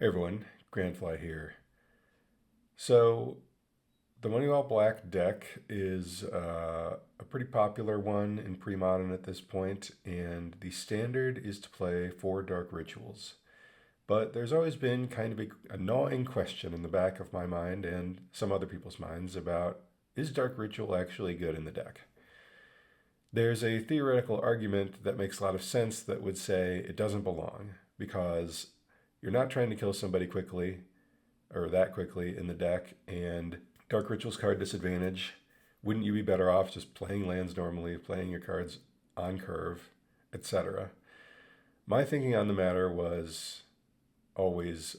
Hey everyone, Grantfly here. So, the Moneyball Black deck is a pretty popular one in Premodern at this point, and the standard is to play 4 Dark Rituals. But there's always been kind of a gnawing question in the back of my mind and some other people's minds about, is Dark Ritual actually good in the deck? There's a theoretical argument that makes a lot of sense that would say it doesn't belong because you're not trying to kill somebody quickly or that quickly in the deck, and Dark Rituals card disadvantage. Wouldn't you be better off just playing lands normally, playing your cards on curve, etc.? My thinking on the matter was always,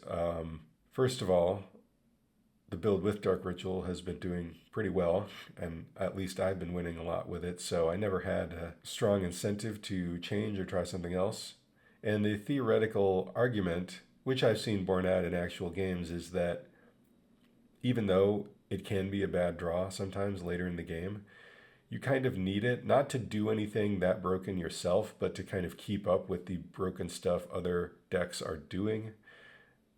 first of all, the build with Dark Ritual has been doing pretty well, and at least I've been winning a lot with it, so I never had a strong incentive to change or try something else. And the theoretical argument, which I've seen borne out in actual games, is that even though it can be a bad draw sometimes later in the game, you kind of need it, not to do anything that broken yourself, but to kind of keep up with the broken stuff other decks are doing,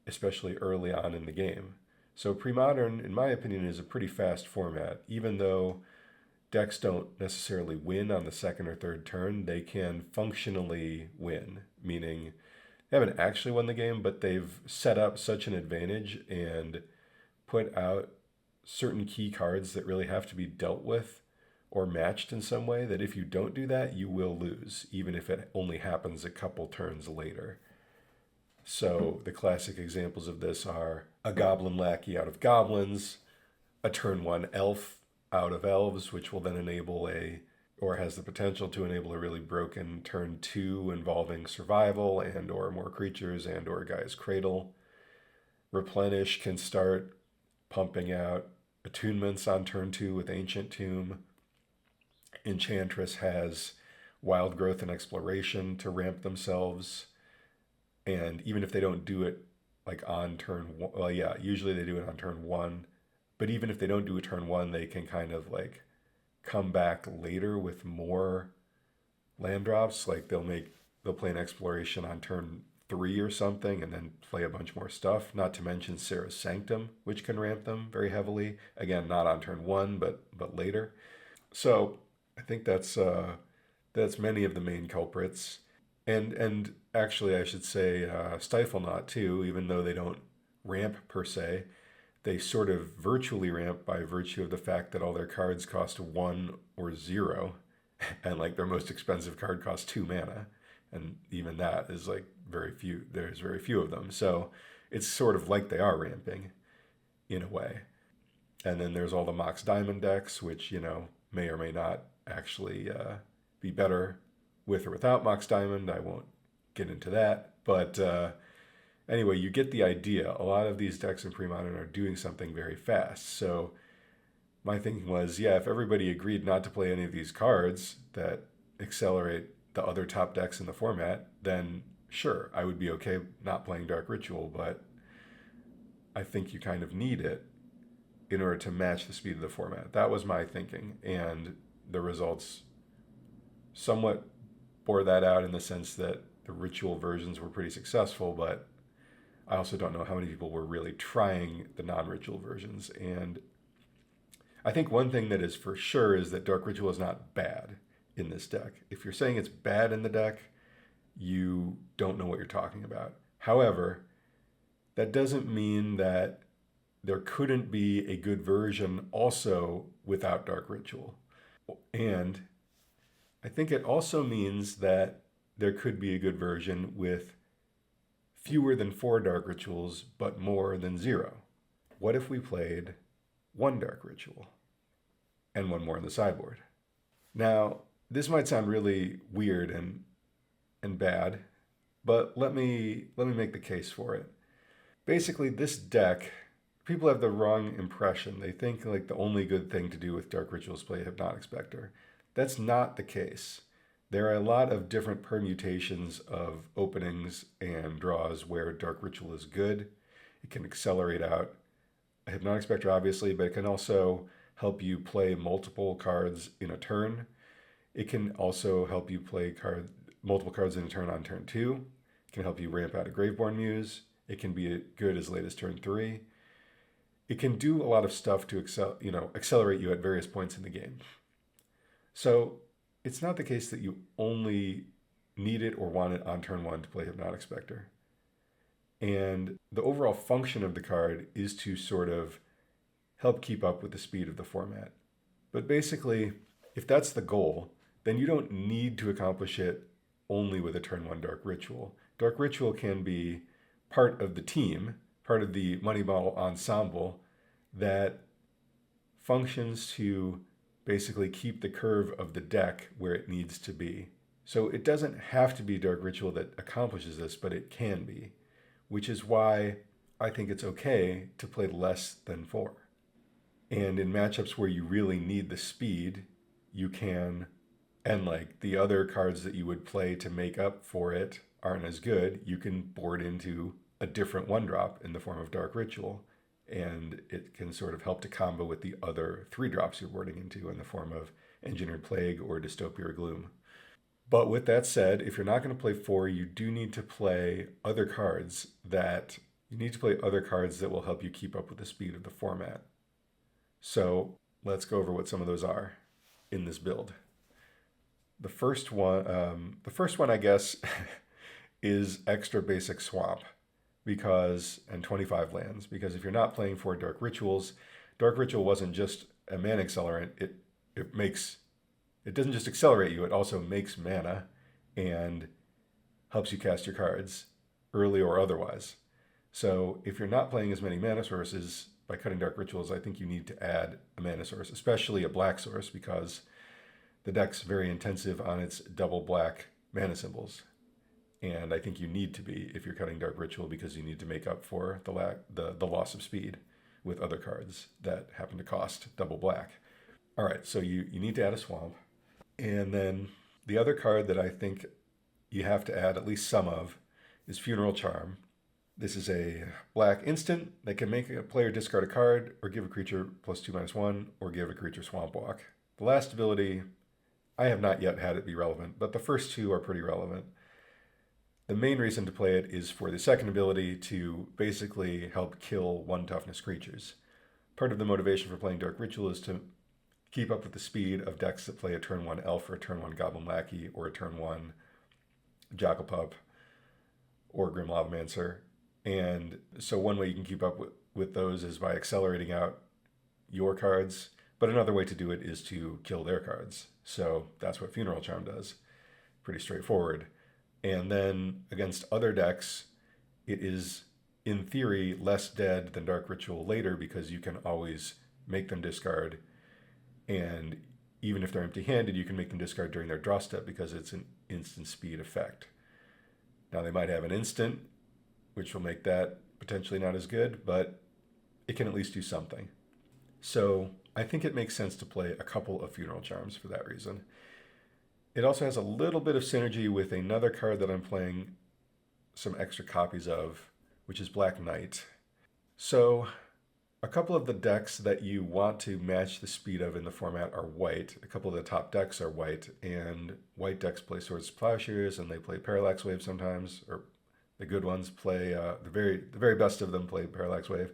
especially early on in the game. So Premodern, in my opinion, is a pretty fast format. Even though decks don't necessarily win on the second or third turn, they can functionally win, meaning they haven't actually won the game, but they've set up such an advantage and put out certain key cards that really have to be dealt with or matched in some way that if you don't do that, you will lose, even if it only happens a couple turns later. So the classic examples of this are a Goblin Lackey out of Goblins, a turn 1 Elf out of Elves, which will then enable or has the potential to enable a really broken turn 2 involving survival and or more creatures and or Gaia's Cradle. Replenish can start pumping out attunements on turn 2 with Ancient Tomb. Enchantress has Wild Growth and Exploration to ramp themselves. And even if they don't do it like on turn one, well, yeah, usually they do it on turn 1. But even if they don't do it turn 1, they can kind of like come back later with more land drops. Like they'll play an Exploration on turn 3 or something and then play a bunch more stuff. Not to mention Sarah's Sanctum, which can ramp them very heavily. Again, not on turn 1, but later. So I think that's many of the main culprits. And actually, I should say Stiflenaught too, even though they don't ramp per se, they sort of virtually ramp by virtue of the fact that all their cards cost 1 or 0, and like their most expensive card costs 2 mana, and even that is like very few. There's very few of them, so it's sort of like they are ramping in a way. And then there's all the Mox Diamond decks, which may or may not actually be better with or without Mox Diamond. I won't get into that, but anyway, you get the idea. A lot of these decks in Premodern are doing something very fast. So my thinking was, yeah, if everybody agreed not to play any of these cards that accelerate the other top decks in the format, then sure, I would be okay not playing Dark Ritual, but I think you kind of need it in order to match the speed of the format. That was my thinking, and the results somewhat bore that out in the sense that the ritual versions were pretty successful, but I also don't know how many people were really trying the non-ritual versions. And I think one thing that is for sure is that Dark Ritual is not bad in this deck. If you're saying it's bad in the deck, you don't know what you're talking about. However, that doesn't mean that there couldn't be a good version also without Dark Ritual. And I think it also means that there could be a good version with fewer than 4 Dark Rituals, but more than 0. What if we played 1 Dark Ritual and 1 more in the sideboard? Now, this might sound really weird and bad, but let me make the case for it. Basically, this deck, people have the wrong impression. They think like the only good thing to do with Dark Ritual is play Hypnotic Specter. That's not the case. There are a lot of different permutations of openings and draws where Dark Ritual is good. It can accelerate out a Hypnotic Specter, obviously, but it can also help you play multiple cards in a turn. It can also help you play multiple cards in a turn on turn 2. It can help you ramp out a Graveborn Muse. It can be good as late as turn 3. It can do a lot of stuff to accelerate you at various points in the game. So it's not the case that you only need it or want it on turn 1 to play Hypnotic Specter. And the overall function of the card is to sort of help keep up with the speed of the format. But basically, if that's the goal, then you don't need to accomplish it only with a turn 1 Dark Ritual. Dark Ritual can be part of the team, part of the Moneyball ensemble that functions to basically keep the curve of the deck where it needs to be. So it doesn't have to be Dark Ritual that accomplishes this, but it can be, which is why I think it's okay to play less than 4. And in matchups where you really need the speed, you can, and like the other cards that you would play to make up for it aren't as good, you can board into a different 1-drop in the form of Dark Ritual. And it can sort of help to combo with the other 3-drops you're boarding into in the form of Engineered Plague or Dystopia or Gloom. But with that said, if you're not going to play 4, you do need to play other cards that will help you keep up with the speed of the format. So let's go over what some of those are in this build. The first one, I guess, is extra basic swamp, and 25 lands. Because if you're not playing 4 Dark Rituals, Dark Ritual wasn't just a mana accelerant. It doesn't just accelerate you, it also makes mana and helps you cast your cards early or otherwise. So if you're not playing as many mana sources by cutting Dark Rituals, I think you need to add a mana source, especially a black source, because the deck's very intensive on its double black mana symbols. And I think you need to be if you're cutting Dark Ritual, because you need to make up for the loss of speed with other cards that happen to cost double black. All right, so you need to add a swamp. And then the other card that I think you have to add at least some of is Funeral Charm. This is a black instant that can make a player discard a card or give a creature +2/-1 or give a creature Swamp Walk. The last ability, I have not yet had it be relevant, but the first 2 are pretty relevant. The main reason to play it is for the second ability to basically help kill 1 toughness creatures. Part of the motivation for playing Dark Ritual is to keep up with the speed of decks that play a turn 1 Elf or a turn 1 Goblin Lackey or a turn 1 Jackal or Grim Lavamancer. And so one way you can keep up with those is by accelerating out your cards, but another way to do it is to kill their cards. So that's what Funeral Charm does. Pretty straightforward. And then against other decks, it is, in theory, less dead than Dark Ritual later, because you can always make them discard. And even if they're empty-handed, you can make them discard during their draw step because it's an instant speed effect. Now, they might have an instant, which will make that potentially not as good, but it can at least do something. So I think it makes sense to play a couple of Funeral Charms for that reason. It also has a little bit of synergy with another card that I'm playing some extra copies of, which is Black Knight. So a couple of the decks that you want to match the speed of in the format are white. A couple of the top decks are white, and white decks play Swords to Plowshares, and they play Parallax Wave sometimes, or the good ones play, the very best of them play Parallax Wave.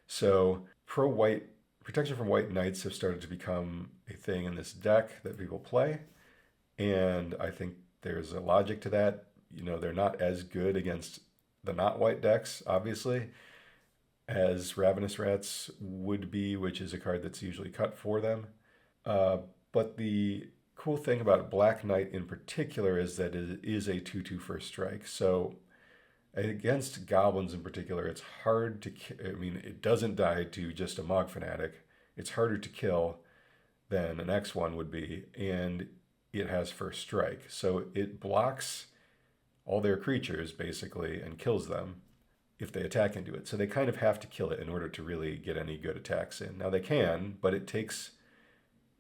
So protection from white knights have started to become a thing in this deck that people play, and I think there's a logic to that. You know, they're not as good against the not white decks, obviously, as Ravenous Rats would be, which is a card that's usually cut for them. But the cool thing about Black Knight in particular is that it is a 2/2 first strike. So against goblins in particular, it's hard to it doesn't die to just a Mog Fanatic. It's harder to kill than an X1 would be, and it has first strike. So it blocks all their creatures, basically, and kills them if they attack into it. So they kind of have to kill it in order to really get any good attacks in. Now they can, but it takes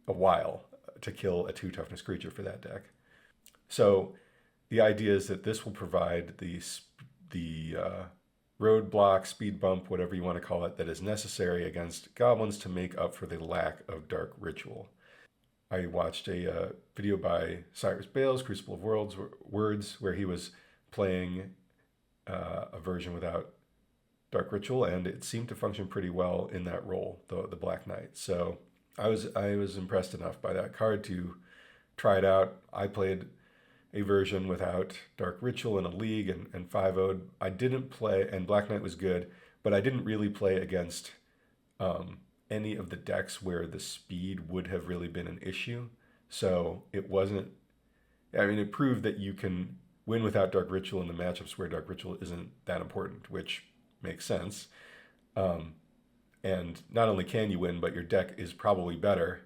a while to kill a 2 toughness creature for that deck. So the idea is that this will provide the roadblock, speed bump, whatever you want to call it, that is necessary against goblins to make up for the lack of Dark Ritual. I watched a video by Cyrus Bales, Crucible of Words, where he was playing a version without Dark Ritual, and it seemed to function pretty well in that role, the Black Knight. So I was impressed enough by that card to try it out. I played a version without Dark Ritual in a league and 5-0'd. I didn't play, and Black Knight was good, but I didn't really play against any of the decks where the speed would have really been an issue. So it wasn't, I mean, it proved that you can win without Dark Ritual in the matchups where Dark Ritual isn't that important, which makes sense. And not only can you win, but your deck is probably better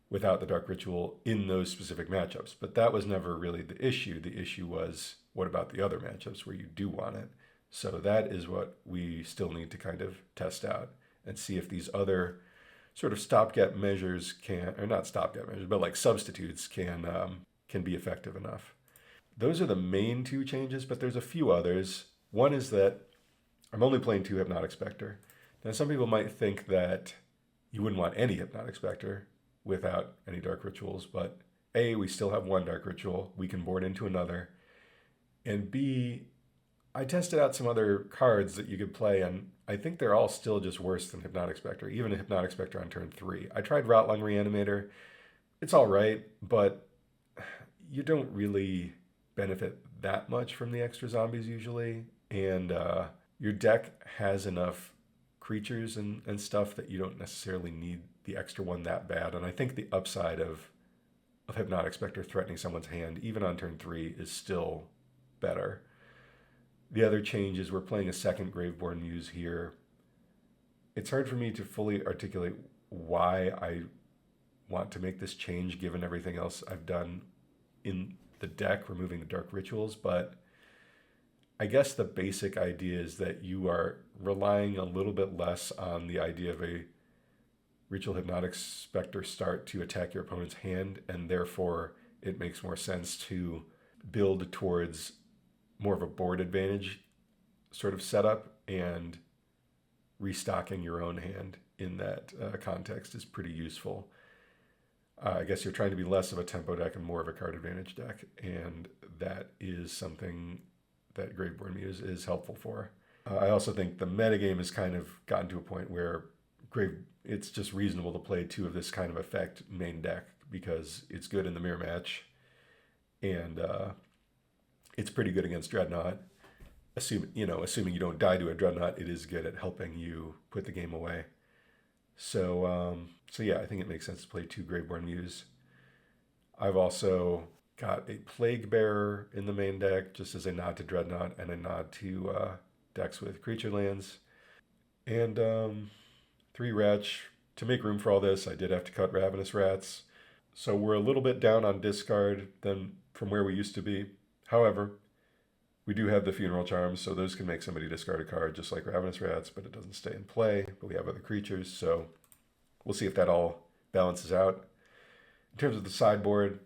without the Dark Ritual in those specific matchups. But that was never really the issue. The issue was, what about the other matchups where you do want it? So that is what we still need to kind of test out and see if these other sort of stopgap measures can, or not stopgap measures, but like substitutes can be effective enough. Those are the main two changes, but there's a few others. One is that I'm only playing 2 Hypnotic Specter. Now, some people might think that you wouldn't want any Hypnotic Specter without any Dark Rituals, but A, we still have 1 Dark Ritual. We can board into another. And B, I tested out some other cards that you could play, and I think they're all still just worse than Hypnotic Specter, even a Hypnotic Specter on turn 3. I tried Rotlung Reanimator. It's all right, but you don't really benefit that much from the extra zombies usually, and your deck has enough creatures and stuff that you don't necessarily need the extra one that bad. And I think the upside of Hypnotic Specter threatening someone's hand, even on turn 3, is still better. The other change is we're playing a second Graveborn Muse here. It's hard for me to fully articulate why I want to make this change given everything else I've done in the deck, removing the Dark Rituals, but I guess the basic idea is that you are relying a little bit less on the idea of a Ritual Hypnotic Specter start to attack your opponent's hand, and therefore it makes more sense to build towards more of a board advantage sort of setup, and restocking your own hand in that context is pretty useful. I guess you're trying to be less of a tempo deck and more of a card advantage deck, and that is something that Graveborn Muse is helpful for. I also think the metagame has kind of gotten to a point where it's just reasonable to play 2 of this kind of effect main deck because it's good in the mirror match, and it's pretty good against Dreadnought. Assuming you don't die to a Dreadnought, it is good at helping you put the game away. So yeah, I think it makes sense to play 2 Graveborn Muse. I've also got a Plaguebearer in the main deck, just as a nod to Dreadnought and a nod to decks with creature lands. And 3 Wretch. To make room for all this, I did have to cut Ravenous Rats. So we're a little bit down on discard than from where we used to be. However, we do have the Funeral Charms, so those can make somebody discard a card just like Ravenous Rats, but it doesn't stay in play. But we have other creatures, so we'll see if that all balances out. In terms of the sideboard,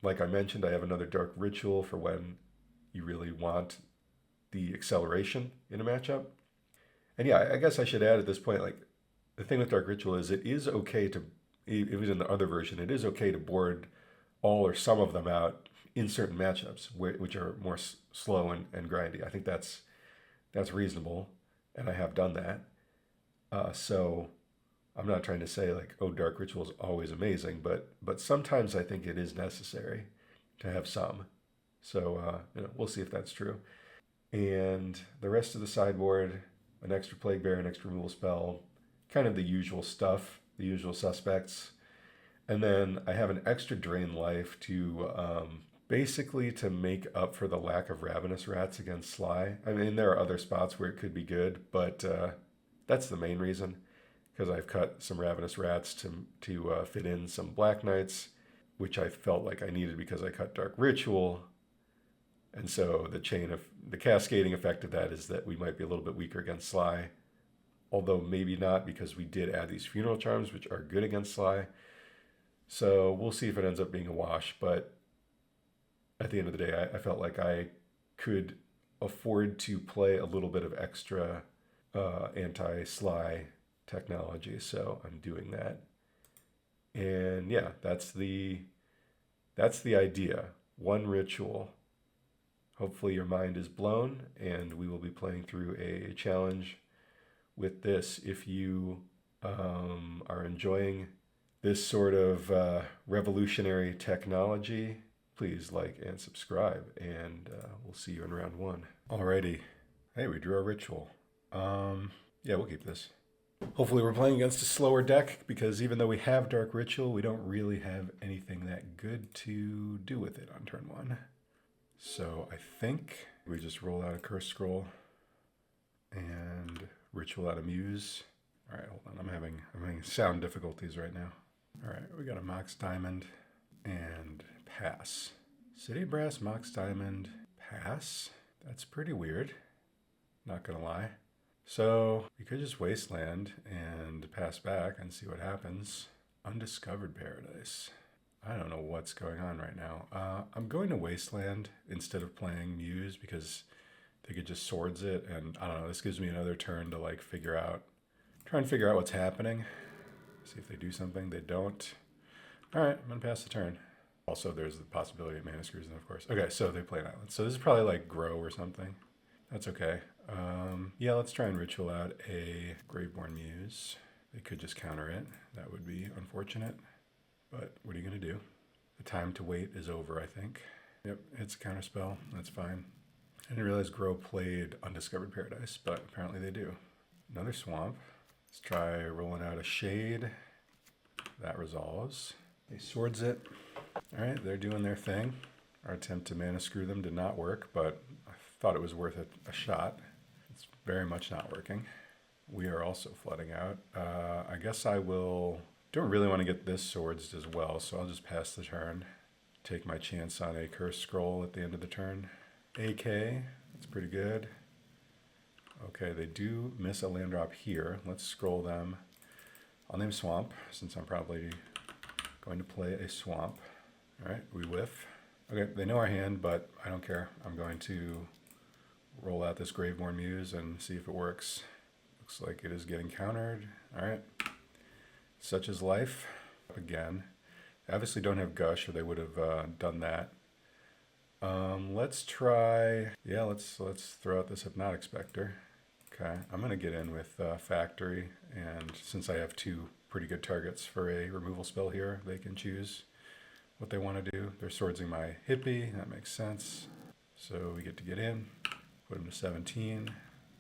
like I mentioned, I have another Dark Ritual for when you really want the acceleration in a matchup. And yeah, I guess I should add at this point, like, the thing with Dark Ritual is it is okay to, even in the other version, it is okay to board all or some of them out in certain matchups, which are more slow and grindy. I think that's reasonable, and I have done that. So I'm not trying to say like, oh, Dark Ritual is always amazing, but sometimes I think it is necessary to have some. So we'll see if that's true. And the rest of the sideboard, an extra Plaguebearer, an extra removal spell, kind of the usual stuff, the usual suspects. And then I have an extra Drain Life to basically to make up for the lack of Ravenous Rats against Sligh. I mean, there are other spots where it could be good, but that's the main reason, because I've cut some Ravenous Rats to fit in some Black Knights, which I felt like I needed because I cut Dark Ritual. And so the cascading effect of that is that we might be a little bit weaker against Sligh, although maybe not, because we did add these Funeral Charms, which are good against Sligh. So we'll see if it ends up being a wash, but at the end of the day, I felt like I could afford to play a little bit of extra anti-Sligh technology, so I'm doing that. And yeah, that's the idea. 1 ritual, Hopefully your mind is blown, and we will be playing through a challenge with this. If you are enjoying this sort of revolutionary technology, please like and subscribe, and we'll see you in round 1. Alrighty. Hey, we drew our ritual. Yeah, we'll keep this. Hopefully we're playing against a slower deck, because even though we have Dark Ritual, we don't really have anything that good to do with it on turn 1. So I think we just roll out a Curse Scroll and Ritual out a Muse. All right, hold on. I'm having sound difficulties right now. All right, we got a Mox Diamond and pass. City Brass, Mox Diamond, pass. That's pretty weird. Not gonna lie. So we could just Wasteland and pass back and see what happens. Undiscovered Paradise. I don't know what's going on right now. I'm going to Wasteland instead of playing Muse, because they could just swords it, and I don't know, this gives me another turn to like try and figure out what's happening. See if they do something. They don't. All right, I'm gonna pass the turn. Also, there's the possibility of Mana Screws, of course. Okay, so they play an island. So this is probably like Grow or something. That's okay. Yeah, let's try and Ritual out a Graveborn Muse. They could just counter it. That would be unfortunate. But what are you going to do? The time to wait is over, I think. Yep, it's a counterspell. That's fine. I didn't realize Grow played Undiscovered Paradise, but apparently they do. Another Swamp. Let's try rolling out a Shade. That resolves. They swords it. All right, they're doing their thing. Our attempt to Mana Screw them did not work, but I thought it was worth a shot. It's very much not working. We are also flooding out. I guess I will... Don't really want to get this swords as well, so I'll just pass the turn. Take my chance on a Curse Scroll at the end of the turn. AK, that's pretty good. Okay, they do miss a land drop here. Let's scroll them. I'll name Swamp, since I'm probably going to play a Swamp. All right, we whiff. Okay, they know our hand, but I don't care. I'm going to roll out this Graveborn Muse and see if it works. Looks like it is getting countered. All right. Such is life. Again, they obviously don't have Gush, or they would have done that. Let's try. Yeah, let's throw out this Hypnotic Specter. Okay, I'm gonna get in with Factory, and since I have 2 pretty good targets for a removal spell here, they can choose what they want to do. They're swordsing my Hippie. That makes sense. So we get to get in. Put them to 17.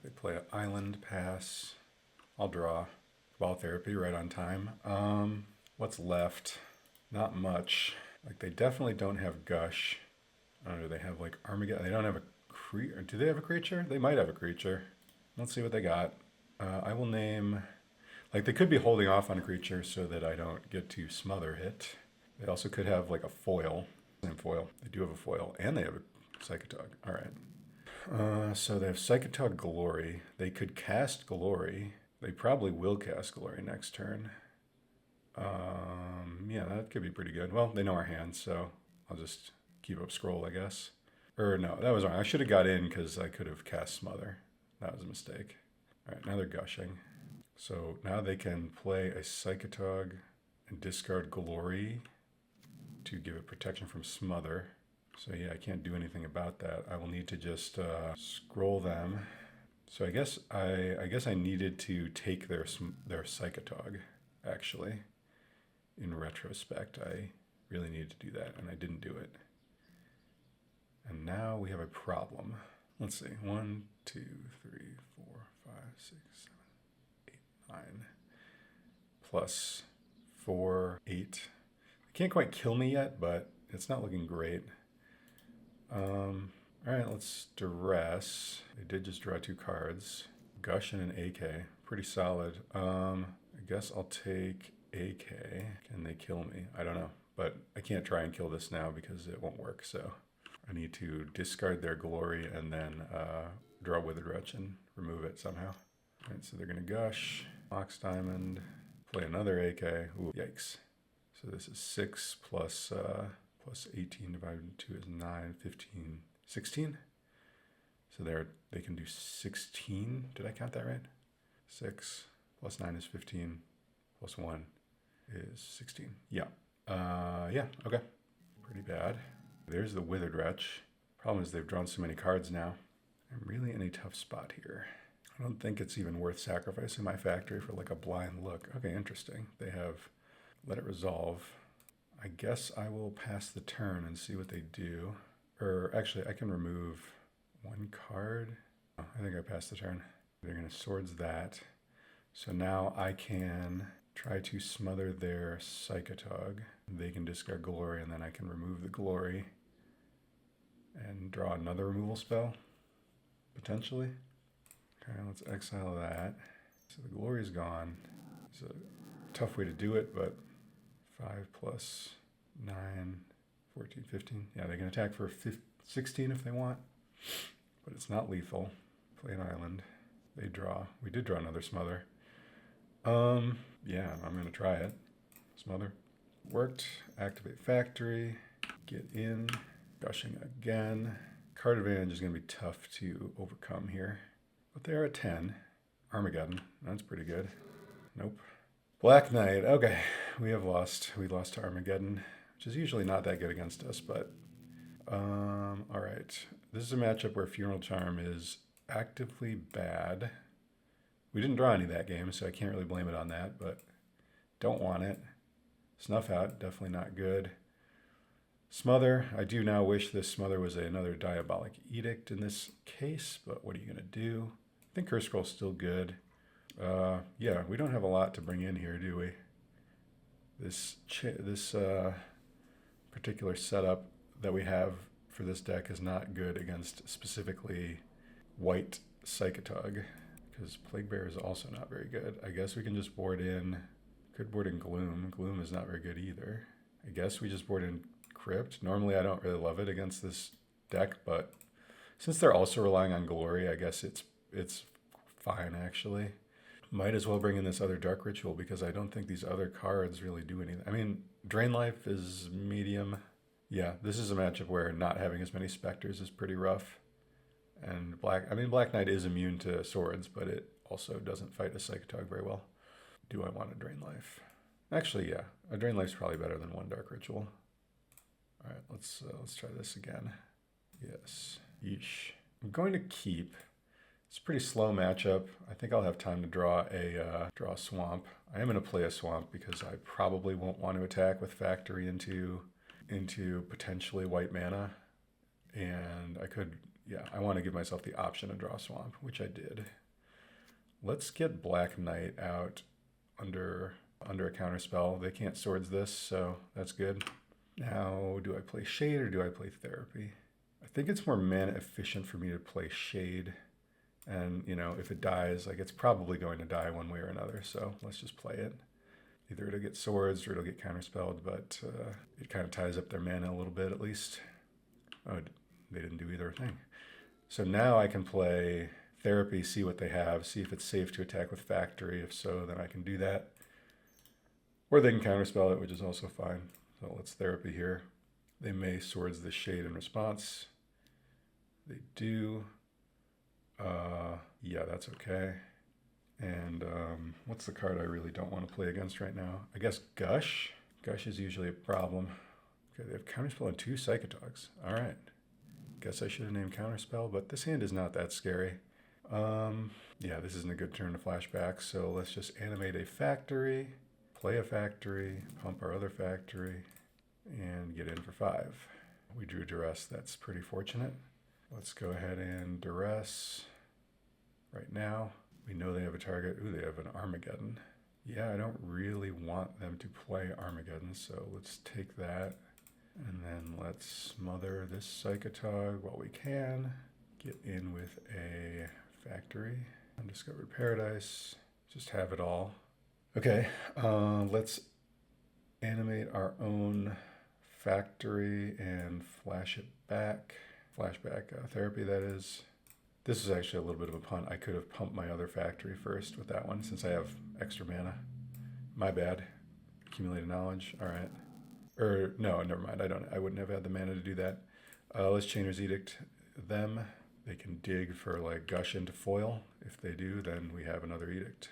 They play an Island, pass. I'll draw. Cabal Therapy right on time. What's left? Not much. Like, they definitely don't have Gush. I don't know, do they have like Armageddon? They don't have a creature. Do they have a creature? They might have a creature. Let's see what they got. I will name... Like, they could be holding off on a creature so that I don't get to Smother hit. They also could have like a foil. Same foil. They do have a foil. And they have a Psychatog. All right. So they have Psychatog Glory. They could cast Glory. They probably will cast Glory next turn. Yeah, that could be pretty good. Well, they know our hand, so I'll just keep up scroll, I guess. Or no, that was wrong. I should have got in because I could have cast Smother. That was a mistake. All right, now they're gushing. So now they can play a Psychatog and discard Glory to give it protection from Smother. So yeah, I can't do anything about that. I will need to just scroll them. So I guess I needed to take their Psychatog, actually. In retrospect, I really needed to do that, and I didn't do it. And now we have a problem. Let's see. 1, 2, 3, 4, 5, 6, 7, 8, 9. Plus 4, 8. They can't quite kill me yet, but it's not looking great. All right, let's Duress. They did just draw 2 cards. Gush and an AK. Pretty solid. I guess I'll take AK. Can they kill me? I don't know. But I can't try and kill this now because it won't work. So I need to discard their Glory and then draw Withered Wretch and remove it somehow. All right, so they're going to Gush. Mox Diamond. Play another AK. Ooh, yikes. So this is 6 plus 18 divided by 2 is 9, 15, 16. So they can do 16. Did I count that right? 6 plus 9 is 15 plus 1 is 16. Yeah. Yeah, okay. Pretty bad. There's the Withered Wretch. Problem is they've drawn so many cards now. I'm really in a tough spot here. I don't think it's even worth sacrificing my factory for like a blind look. Okay, interesting. They have let it resolve. I guess I will pass the turn and see what they do. Or actually, I can remove one card. Oh, I think I passed the turn. They're going to swords that. So now I can try to smother their Psychatog. They can discard Glory, and then I can remove the Glory and draw another removal spell, potentially. Okay, let's exile that. So the Glory's gone. It's a tough way to do it, but 5 plus 9, 14, 15. Yeah, they can attack for 16 if they want, but it's not lethal. Play an island. They draw. We did draw another Smother. Yeah, I'm going to try it. Smother. Worked. Activate factory. Get in. Gushing again. Card advantage is going to be tough to overcome here. But they are at 10. Armageddon. That's pretty good. Nope. Black Knight. Okay. We have lost. We lost to Armageddon, which is usually not that good against us, but all right. This is a matchup where Funeral Charm is actively bad. We didn't draw any that game, so I can't really blame it on that, but don't want it. Snuff Out, definitely not good. Smother, I do now wish this Smother was another Diabolic Edict in this case, but what are you going to do? I think Curse Scroll's still good. Yeah, we don't have a lot to bring in here, do we? This particular setup that we have for this deck is not good against specifically white Psychatog, because Plaguebearer is also not very good. I guess we can just board in, could board in Gloom. Gloom is not very good either. I guess we just board in Crypt. Normally I don't really love it against this deck, but since they're also relying on Glory, I guess it's fine actually. Might as well bring in this other Dark Ritual because I don't think these other cards really do anything. I mean, Drain Life is medium. Yeah, this is a matchup where not having as many Specters is pretty rough. And Black Knight is immune to swords, but it also doesn't fight a Psychatog very well. Do I want a Drain Life? Actually, yeah. A Drain Life's probably better than one Dark Ritual. All right, let's try this again. Yes. Yeesh. I'm going to keep. It's a pretty slow matchup. I think I'll have time to draw a Swamp. I am going to play a Swamp because I probably won't want to attack with Factory into potentially white mana. And I could, yeah, I want to give myself the option to draw Swamp, which I did. Let's get Black Knight out under a counterspell. They can't swords this, so that's good. Now, do I play Shade or do I play Therapy? I think it's more mana efficient for me to play Shade. And, you know, if it dies, like it's probably going to die one way or another, so let's just play it. Either it'll get swords or it'll get counterspelled, but it kind of ties up their mana a little bit at least. Oh, they didn't do either thing. So now I can play Therapy, see what they have, see if it's safe to attack with Factory. If so, then I can do that. Or they can counterspell it, which is also fine. So let's Therapy here. They may swords the Shade in response. They do. Yeah, that's okay. And what's the card I really don't want to play against right now? I guess Gush. Gush is usually a problem. Okay, they have Counterspell and 2 Psychatogs. All right. Guess I should have named Counterspell, but this hand is not that scary. Yeah, this isn't a good turn to flashback, so let's just animate a Factory, play a Factory, pump our other Factory, and get in for 5. We drew Duress. That's pretty fortunate. Let's go ahead and Duress right now. We know they have a target. Ooh, they have an Armageddon. Yeah, I don't really want them to play Armageddon, so let's take that. And then let's smother this Psychatog while we can. Get in with a Factory. Undiscovered Paradise. Just have it all. Okay, let's animate our own Factory and flash it back. Flashback Therapy, that is. This is actually a little bit of a punt. I could have pumped my other Factory first with that one since I have extra mana. My bad. Accumulated knowledge. All right. Or no, never mind. I wouldn't have had the mana to do that. Let's Chainer's Edict them. They can dig for like Gush into foil. If they do, then we have another Edict.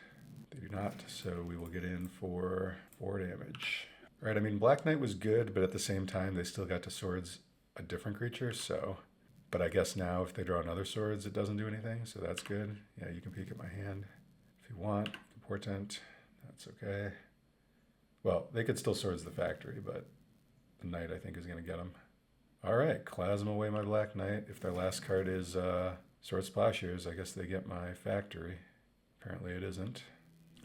They do not, so we will get in for 4 damage. All right, I mean, Black Knight was good, but at the same time, they still got to swords a different creature, so But I guess now if they draw another swords, it doesn't do anything, so that's good. Yeah, you can peek at my hand if you want. Portent, that's okay. Well, they could still swords the factory, but the Knight I think is going to get them. All right, Clasm away my Black Knight. If their last card is Sword Splashers, I guess they get my factory. Apparently it isn't.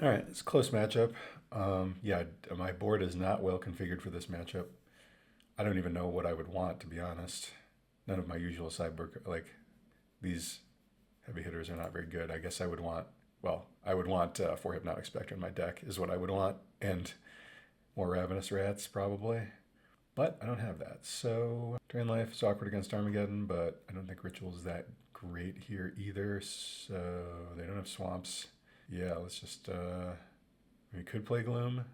All right, it's a close matchup. Yeah, my board is not well configured for this matchup. I don't even know what I would want, to be honest. None of my usual sideboard, like these heavy hitters are not very good. I guess I would want, well, I would want 4 Hypnotic Specter in my deck is what I would want. And more Ravenous Rats, probably. But I don't have that. So Drain Life is awkward against Armageddon, but I don't think Ritual is that great here either. So they don't have swamps. Yeah, let's just, we could play Gloom.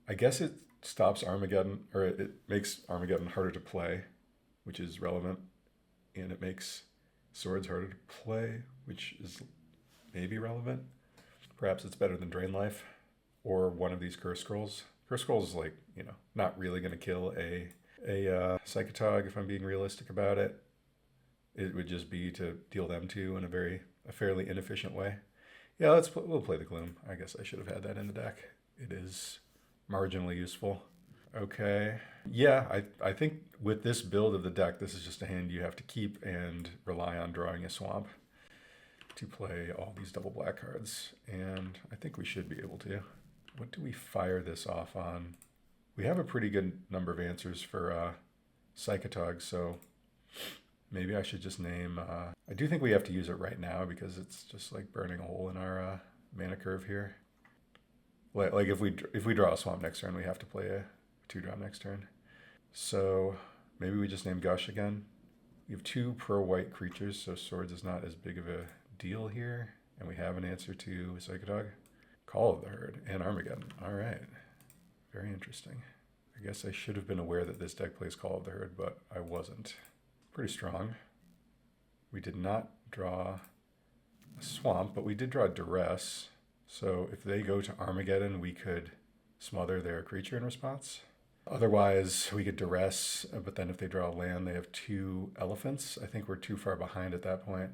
I guess it stops Armageddon, or it makes Armageddon harder to play, which is relevant. And it makes Swords harder to play, which is maybe relevant. Perhaps it's better than Drain Life or one of these Curse Scrolls. Curse Scrolls is like, you know, not really going to kill a Psychatog if I'm being realistic about it. It would just be to deal them to in a fairly inefficient way. Yeah, we'll play the Gloom. I guess I should have had that in the deck. It is marginally useful. Okay. Yeah, I think with this build of the deck, this is just a hand you have to keep and rely on drawing a swamp to play all these double black cards. And I think we should be able to. What do we fire this off on? We have a pretty good number of answers for Psychatog, so maybe I should just name... I do think we have to use it right now because it's just like burning a hole in our mana curve here. Like if we draw a swamp next turn, we have to play a 2-drop next turn. So maybe we just name Gush again. We have 2 pro-white creatures, so Swords is not as big of a deal here. And we have an answer to Psychatog. Call of the Herd and Armageddon. All right. Very interesting. I guess I should have been aware that this deck plays Call of the Herd, but I wasn't. Pretty strong. We did not draw a swamp, but we did draw Duress. So if they go to Armageddon, we could smother their creature in response. Otherwise, we could Duress, but then if they draw a land, they have 2 elephants. I think we're too far behind at that point.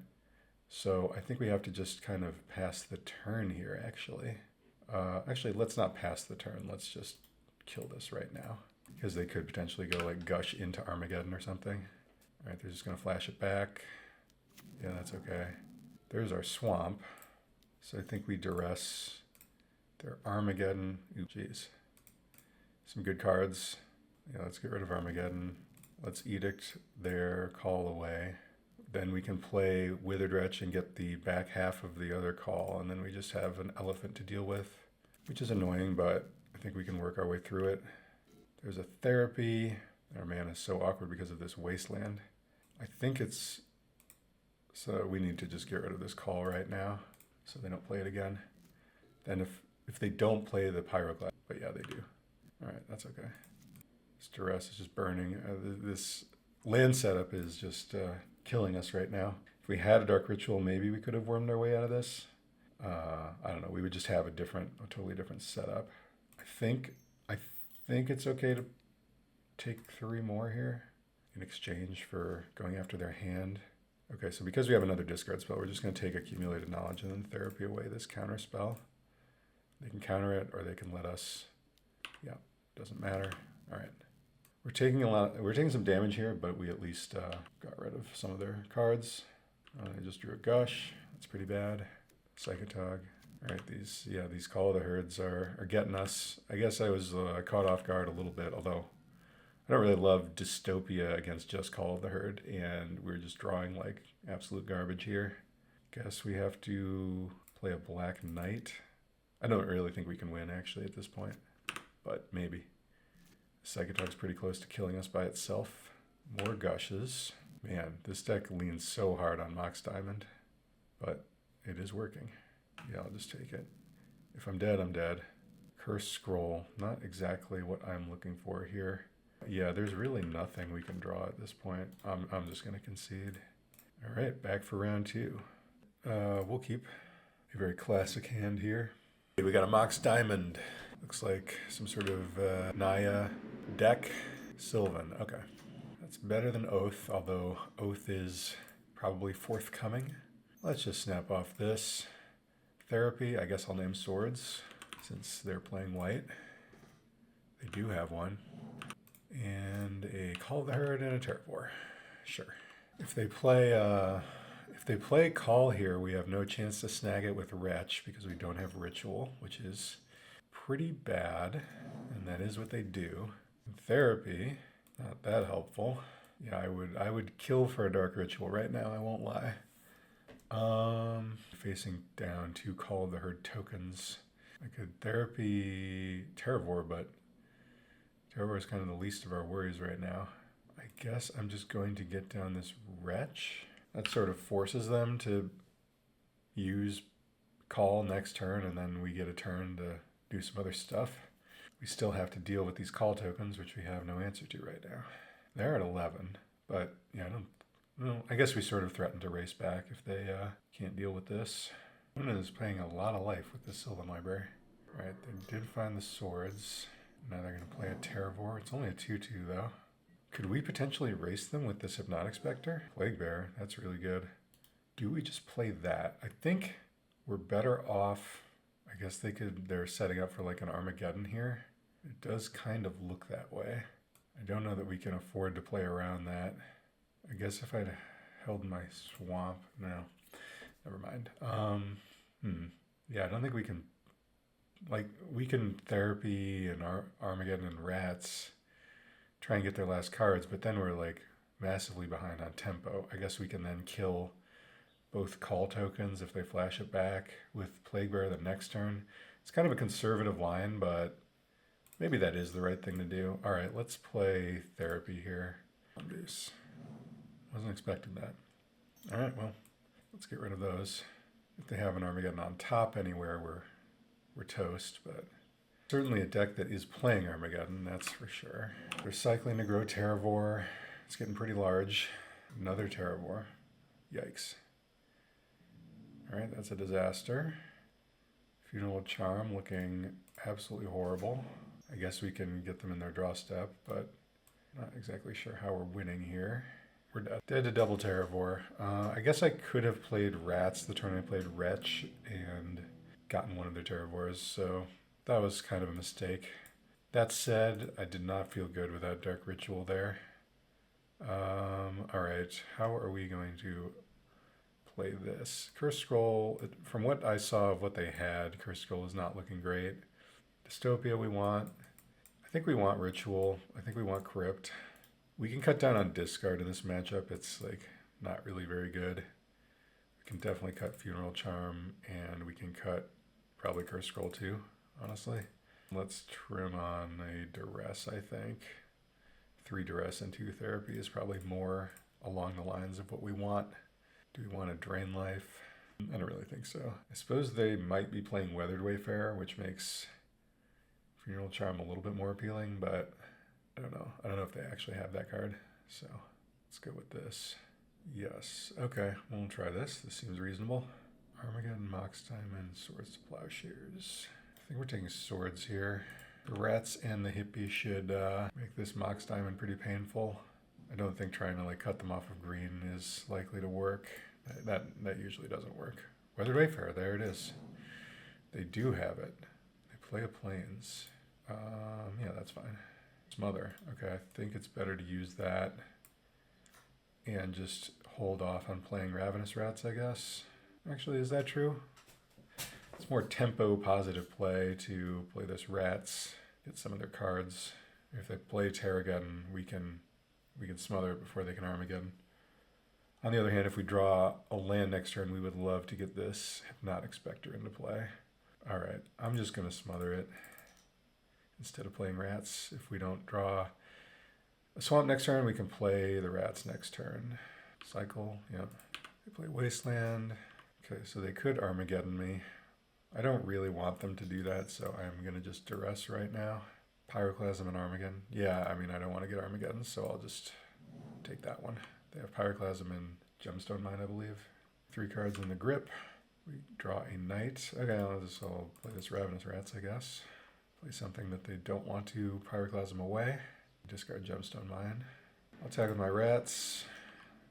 So I think we have to just kind of pass the turn here, actually. Actually, let's not pass the turn. Let's just kill this right now. Because they could potentially go like Gush into Armageddon or something. All right, they're just going to flash it back. Yeah, that's okay. There's our swamp. So I think we Duress their Armageddon. Ooh, geez. Some good cards. Yeah, let's get rid of Armageddon. Let's Edict their call away. Then we can play Withered Wretch and get the back half of the other call, and then we just have an elephant to deal with, which is annoying, but I think we can work our way through it. There's a Therapy. Our mana is so awkward because of this Wasteland. I think it's... So we need to just get rid of this call right now so they don't play it again. Then if they don't play the Pyroclast, but yeah, they do. All right, that's okay. This Duress is just burning. This land setup is just killing us right now. If we had a Dark Ritual, maybe we could have wormed our way out of this. I don't know. We would just have a totally different setup. I think it's okay to take 3 more here in exchange for going after their hand. Okay, so because we have another discard spell, we're just going to take Accumulated Knowledge and then Therapy away this counter spell. They can counter it, or they can let us. Yeah, doesn't matter. All right, we're taking some damage here, but we at least got rid of some of their cards. I just drew a Gush. That's pretty bad. Psychatog. All right, these Call of the Herds are getting us. I guess I was caught off guard a little bit, although I don't really love Dystopia against just Call of the Herd, and we're just drawing like absolute garbage here. Guess we have to play a Black Knight. I don't really think we can win actually at this point, but maybe. Psychatog's pretty close to killing us by itself. More Gushes. Man, this deck leans so hard on Mox Diamond, but it is working. Yeah, I'll just take it. If I'm dead, I'm dead. Curse Scroll, not exactly what I'm looking for here. Yeah, there's really nothing we can draw at this point. I'm just going to concede. All right, back for round 2. We'll keep a very classic hand here. We got a Mox Diamond. Looks like some sort of Naya deck. Sylvan, okay. It's better than Oath, although Oath is probably forthcoming. Let's just snap off this. Therapy, I guess I'll name Swords, since they're playing white. They do have one. And a Call of the Herd and a Terrageddon. Sure. If they play Call here, we have no chance to snag it with Wretch because we don't have Ritual, which is pretty bad, and that is what they do. Therapy, not that helpful. Yeah, I would kill for a Dark Ritual right now, I won't lie. Facing down 2 Call of the Herd tokens. I could Therapy Terrageddon, but Terrageddon is kind of the least of our worries right now. I guess I'm just going to get down this Wretch. That sort of forces them to use Call next turn, and then we get a turn to do some other stuff. We still have to deal with these Call tokens, which we have no answer to right now. They're at 11, but yeah, I guess we sort of threaten to race back if they can't deal with this. Luna is playing a lot of life with the Sylvan Library. Right, they did find the Swords. Now they're going to play a Terrageddon. It's only a 2-2 though. Could we potentially race them with this Hypnotic Specter? Plaguebearer, that's really good. Do we just play that? I think we're better off. I guess they're setting up for like an Armageddon here. It does kind of look that way. I don't know that we can afford to play around that. I guess if I'd held my swamp, no, never mind. Yeah, I don't think we can, like, we can Therapy and Armageddon and Rats, try and get their last cards, but then we're like massively behind on tempo. I guess we can then kill both Call tokens if they flash it back with Plaguebearer the next turn. It's kind of a conservative line, but maybe that is the right thing to do. All right, let's play Therapy here. Wasn't expecting that. All right, well, let's get rid of those. If they have an Armageddon on top anywhere, we're toast, but certainly a deck that is playing Armageddon, that's for sure. They're cycling to grow Terrageddon. It's getting pretty large. Another Terrageddon. Yikes. All right, that's a disaster. Funeral Charm looking absolutely horrible. I guess we can get them in their draw step, but not exactly sure how we're winning here. We're dead to double Terrageddon. I guess I could have played Rats the turn I played Wretch and gotten one of their Terrageddons, so that was kind of a mistake. That said, I did not feel good with that Dark Ritual there. All right, how are we going to play this? Curse Scroll, from what I saw of what they had, Curse Scroll is not looking great. Dystopia we want. I think we want Ritual. I think we want Crypt. We can cut down on discard in this matchup. It's like not really very good. We can definitely cut Funeral Charm, and we can cut probably Curse Scroll too, honestly. Let's trim on a Duress, I think. 3 Duress and 2 Therapy is probably more along the lines of what we want. Do we want to drain life? I don't really think so. I suppose they might be playing Withered Wayfarer, which makes Funeral Charm a little bit more appealing, but I don't know. I don't know if they actually have that card. So let's go with this. Yes. Okay, we'll try this. This seems reasonable. Armageddon, Mox Diamond, Swords to Plowshares. I think we're taking Swords here. The Rats and the Hippie should make this Mox Diamond pretty painful. I don't think trying to like cut them off of green is likely to work. That usually doesn't work. Withered Wayfarer, there it is. They do have it. They play a Plains. Yeah, that's fine. Smother. Okay, I think it's better to use that and just hold off on playing Ravenous Rats, I guess. Actually, is that true? It's more tempo positive play to play this Rats, get some of their cards. If they play Terrageddon, we can smother it before they can Armageddon. On the other hand, if we draw a land next turn, we would love to get this Hypnotic Specter into play. All right, I'm just going to smother it instead of playing Rats. If we don't draw a swamp next turn, we can play the Rats next turn. Cycle, yep. They play Wasteland. Okay, so they could Armageddon me. I don't really want them to do that, so I'm going to just Duress right now. Pyroclasm and Armageddon. Yeah, I mean, I don't want to get Armageddon, so I'll just take that one. They have Pyroclasm and Gemstone Mine, I believe. 3 cards in the grip. We draw a Knight. Okay, I'll play this Ravenous Rats, I guess. Play something that they don't want to Pyroclasm away. Discard Gemstone Mine. I'll attack with my rats,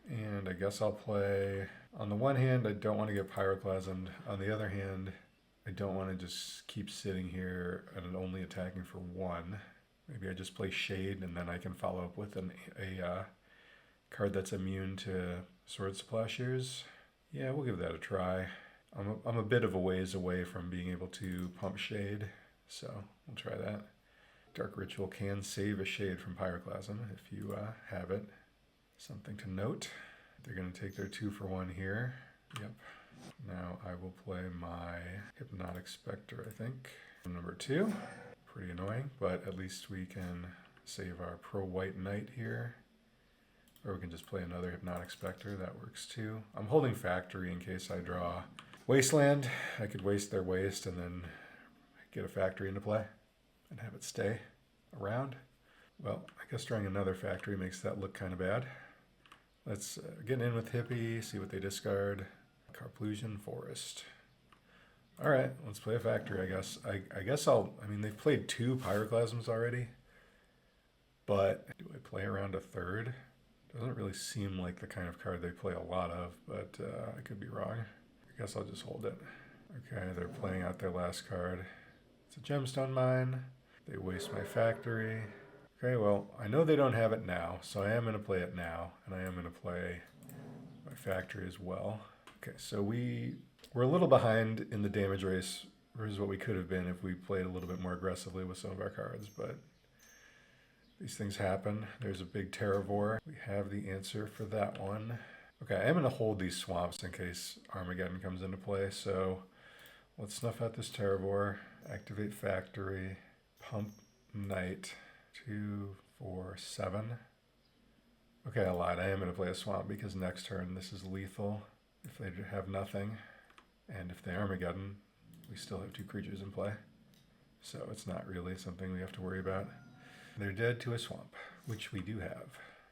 and I guess I'll play... On the one hand, I don't want to get Pyroclasmed. On the other hand, I don't want to just keep sitting here and only attacking for one. Maybe I just play Shade, and then I can follow up with a card that's immune to Sword Splashers. Yeah, we'll give that a try. I'm a bit of a ways away from being able to pump Shade, so we'll try that. Dark Ritual can save a Shade from Pyroclasm if you have it. Something to note. They're going to take their 2-for-1 here. Yep. Now I will play my Hypnotic Specter, I think. Number 2. Pretty annoying, but at least we can save our pro-white knight here. Or we can just play another Hypnotic Specter. That works too. I'm holding Factory in case I draw Wasteland. I could waste their waste and then get a Factory into play and have it stay around. Well, I guess drawing another Factory makes that look kind of bad. Let's get in with Hippie, see what they discard. Carplusion Forest. All right, let's play a Factory, I guess. I guess I mean, they've played 2 Pyroclasms already, but do I play around a third? Doesn't really seem like the kind of card they play a lot of, but I could be wrong. I guess I'll just hold it. Okay, they're playing out their last card. It's a Gemstone Mine. They waste my Factory. Okay, well, I know they don't have it now, so I am going to play it now, and I am going to play my Factory as well. Okay, so we're a little behind in the damage race versus what we could have been if we played a little bit more aggressively with some of our cards, but these things happen. There's a big Terravore. We have the answer for that one. Okay, I am going to hold these swamps in case Armageddon comes into play, so let's snuff out this Terravore, activate Factory, pump Knight, 2, 4, 7. Okay, I lied. I am going to play a swamp because next turn this is lethal if they have nothing. And if they Armageddon, we still have 2 creatures in play. So it's not really something we have to worry about. They're dead to a swamp, which we do have.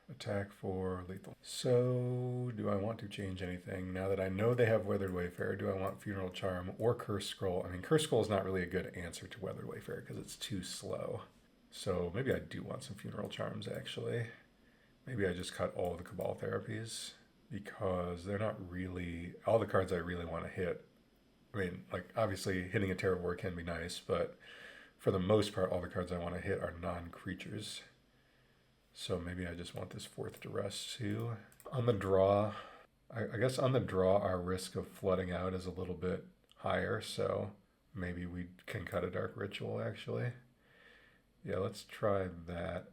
Attack for lethal. So do I want to change anything? Now that I know they have Withered Wayfarer, do I want Funeral Charm or Curse Scroll? I mean, Curse Scroll is not really a good answer to Withered Wayfarer because it's too slow. So maybe I do want some Funeral Charms, actually. Maybe I just cut all of the Cabal Therapies because they're not really... All the cards I really want to hit. I mean, like, obviously hitting a Terravore can be nice, but for the most part, all the cards I want to hit are non-creatures. So maybe I just want this 4th Duress too. On the draw, I guess on the draw, our risk of flooding out is a little bit higher, so maybe we can cut a Dark Ritual, actually. Yeah, let's try that.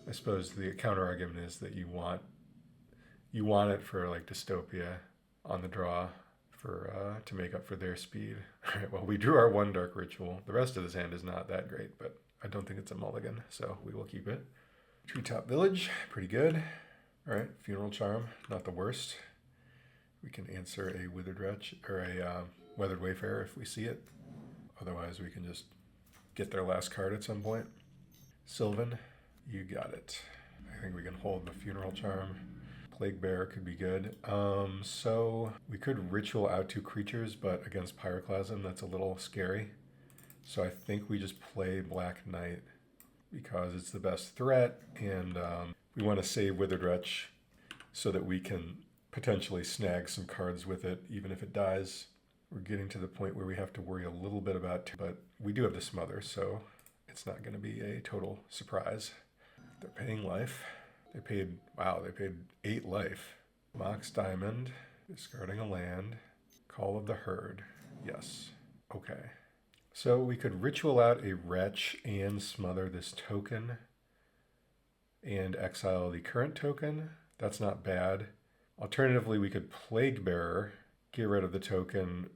I suppose the counter argument is that you want it for like Dystopia on the draw for to make up for their speed. All right, well, we drew our 1 Dark Ritual. The rest of this hand is not that great, but I don't think it's a mulligan, so we will keep it. Treetop Village, pretty good. All right, Funeral Charm, not the worst. We can answer a Withered Wretch or a Weathered Wayfarer if we see it. Otherwise, we can just get their last card at some point. Sylvan, you got it. I think we can hold the Funeral Charm. Plaguebearer could be good. So we could ritual out 2 creatures, but against Pyroclasm, that's a little scary. So I think we just play Black Knight because it's the best threat, and we want to save Withered Wretch so that we can potentially snag some cards with it, even if it dies. We're getting to the point where we have to worry a little bit about, but we do have the Smother, so it's not going to be a total surprise. They're paying life. They paid 8 life. Mox Diamond, discarding a land. Call of the Herd, yes. Okay. So we could ritual out a Wretch and smother this token and exile the current token. That's not bad. Alternatively, we could Plaguebearer, get rid of the token,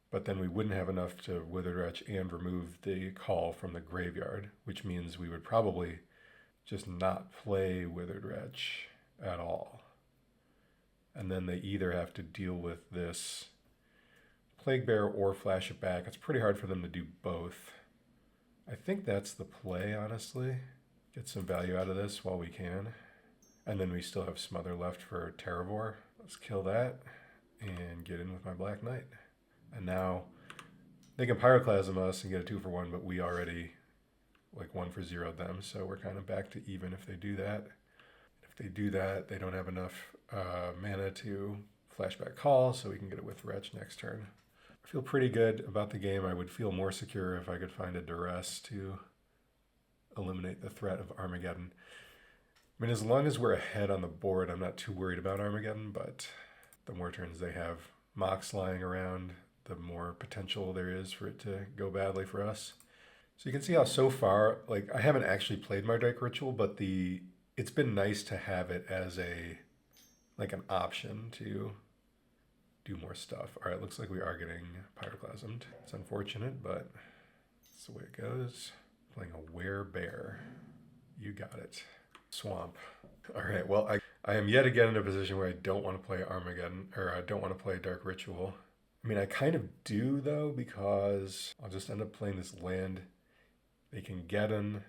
but then we wouldn't have enough to Withered Wretch and remove the call from the graveyard, which means we would probably just not play Withered Wretch at all. And then they either have to deal with this Plaguebearer or flash it back. It's pretty hard for them to do both. I think that's the play, honestly. Get some value out of this while we can. And then we still have Smother left for Terravore. Let's kill that and get in with my Black Knight. And now they can Pyroclasm us and get a 2-for-1, but we already like 1-for-0'd them, so we're kind of back to even if they do that. If If they do that, they don't have enough mana to flashback call, so we can get it with Wretch next turn. I feel pretty good about the game. I would feel more secure if I could find a Duress to eliminate the threat of Armageddon. I mean, as long as we're ahead on the board, I'm not too worried about Armageddon, but the more turns they have Mox lying around, the more potential there is for it to go badly for us. So you can see how so far, like, I haven't actually played my Dark Ritual, but it's been nice to have it as an option to do more stuff. All right, looks like we are getting Pyroclasmed. It's unfortunate, but that's the way it goes. Playing a Werebear. You got it. Swamp. All right, well, I am yet again in a position where I don't want to play Armageddon, or I don't want to play Dark Ritual. I mean, I kind of do, though, because I'll just end up playing this land. They can get in,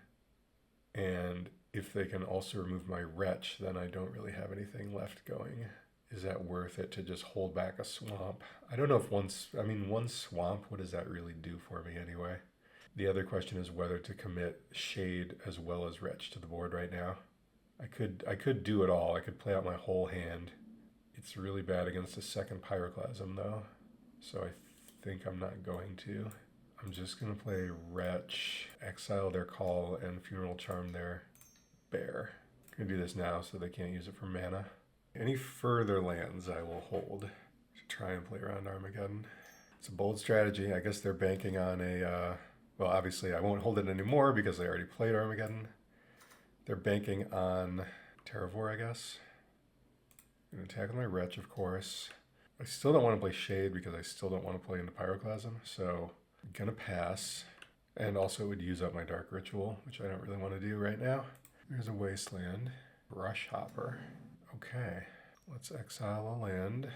and if they can also remove my Wretch, then I don't really have anything left going. Is that worth it to just hold back a swamp? I don't know if one swamp, what does that really do for me anyway? The other question is whether to commit Shade as well as Wretch to the board right now. I could do it all. I could play out my whole hand. It's really bad against a second Pyroclasm though, so I think I'm not going to. I'm just going to play Wretch, exile their call, and Funeral Charm their bear. I'm going to do this now so they can't use it for mana. Any further lands I will hold to try and play around Armageddon. It's a bold strategy. I guess they're banking on well, obviously I won't hold it anymore because they already played Armageddon. They're banking on Terravor, I guess. I'm going to attack with my Wretch, of course. I still don't want to play Shade because I still don't want to play into Pyroclasm, so I'm going to pass. And also it would use up my Dark Ritual, which I don't really want to do right now. There's a Wasteland. Brush Hopper. Okay, let's exile a land.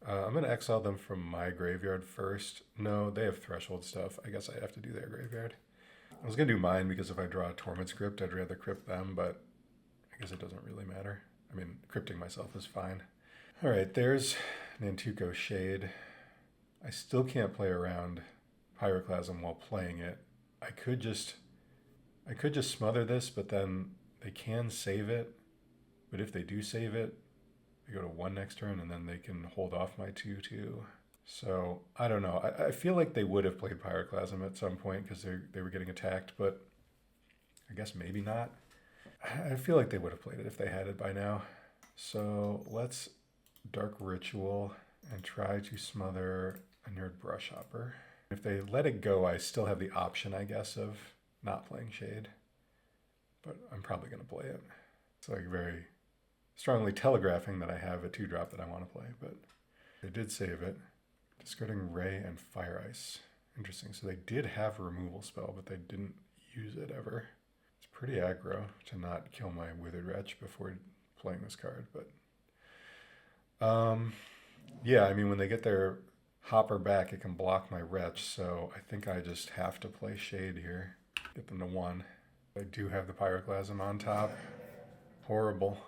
I'm going to exile them from my graveyard first. No, they have threshold stuff. I guess I have to do their graveyard. I was going to do mine because if I draw a Tormod Crypt, I'd rather crypt them, but I guess it doesn't really matter. I mean, crypting myself is fine. All right, there's Nantuko Shade. I still can't play around Pyroclasm while playing it. I could just smother this, but then they can save it. But if they do save it, they go to 1 next turn, and then they can hold off my 2/2. So, I don't know. I feel like they would have played Pyroclasm at some point because they were getting attacked, but I guess maybe not. I feel like they would have played it if they had it by now. So, let's Dark Ritual and try to smother a Nerd Brush Hopper. If they let it go, I still have the option, I guess, of not playing Shade. But I'm probably going to play it. It's like very strongly telegraphing that I have a 2-drop that I want to play, but they did save it. Discarding Ray and Fire Ice. Interesting. So they did have a removal spell, but they didn't use it ever. It's pretty aggro to not kill my Withered Wretch before playing this card, but yeah, I mean, when they get their Hopper back, it can block my Wretch, so I think I just have to play Shade here. Get them to 1. I do have the Pyroclasm on top. Horrible.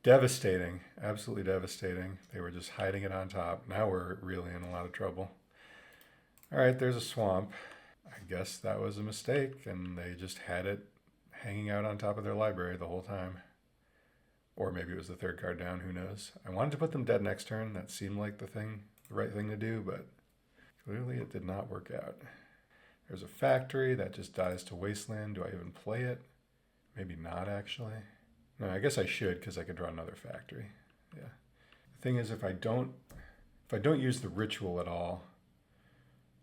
Devastating. Absolutely devastating. They were just hiding it on top. Now we're really in a lot of trouble. All right, there's a swamp. I guess that was a mistake, and they just had it hanging out on top of their library the whole time. Or maybe it was the 3rd card down, who knows. I wanted to put them dead next turn. That seemed like the right thing to do, but clearly it did not work out. There's a factory that just dies to Wasteland. Do I even play it? Maybe not, actually. No, I guess I should because I could draw another factory. Yeah. The thing is, if I don't use the ritual at all,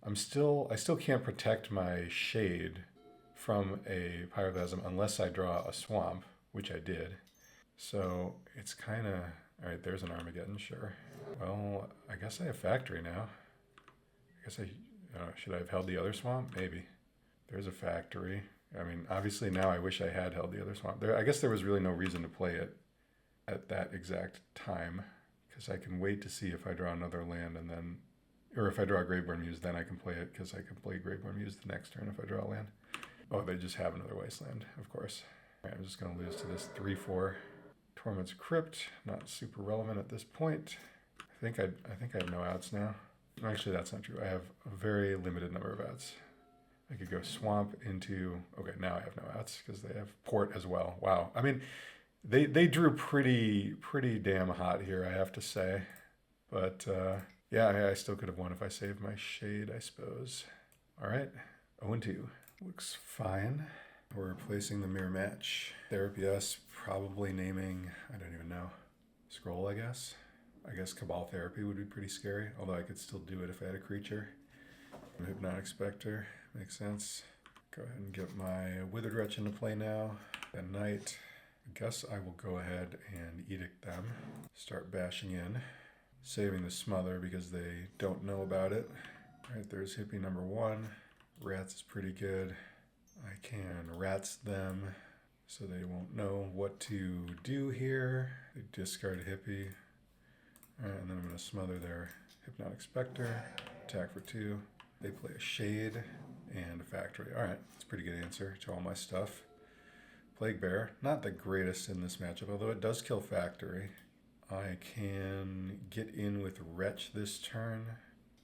I still can't protect my Shade from a Pyroclasm unless I draw a swamp, which I did. So it's kind of, all right, there's an Armageddon, sure. Well, I guess I have factory now. I guess should I have held the other swamp? Maybe. There's a factory. I mean, obviously now I wish I had held the other swamp. I guess there was really no reason to play it at that exact time because I can wait to see if I draw another land and then, or if I draw Graveborn Muse, then I can play it because I can play Graveborn Muse the next turn if I draw a land. Oh, they just have another Wasteland, of course. All right, I'm just going to lose to this 3/4. Tormod's Crypt, not super relevant at this point. I think I have no outs now. Actually, that's not true. I have a very limited number of outs. I could go Swamp into, okay, now I have no outs because they have Port as well. Wow. I mean, They drew pretty damn hot here, I have to say. But yeah, I still could have won if I saved my shade, I suppose. All right, 0-2. Looks fine. We're replacing the mirror match. Therapy S, probably naming, I don't even know, scroll, I guess. I guess Cabal Therapy would be pretty scary, although I could still do it if I had a creature. Hypnotic Specter, makes sense. Go ahead and get my Withered Wretch into play now. At night, I guess I will go ahead and edict them. Start bashing in. Saving the Smother because they don't know about it. All right, there's hippie number 1. Rats is pretty good. I can rats them so they won't know what to do here. They discard a hippie. All right, and then I'm going to smother their Hypnotic Specter. Attack for 2. They play a Shade and a Factory. All right, that's a pretty good answer to all my stuff. Plaguebearer, not the greatest in this matchup, although it does kill Factory. I can get in with Wretch this turn.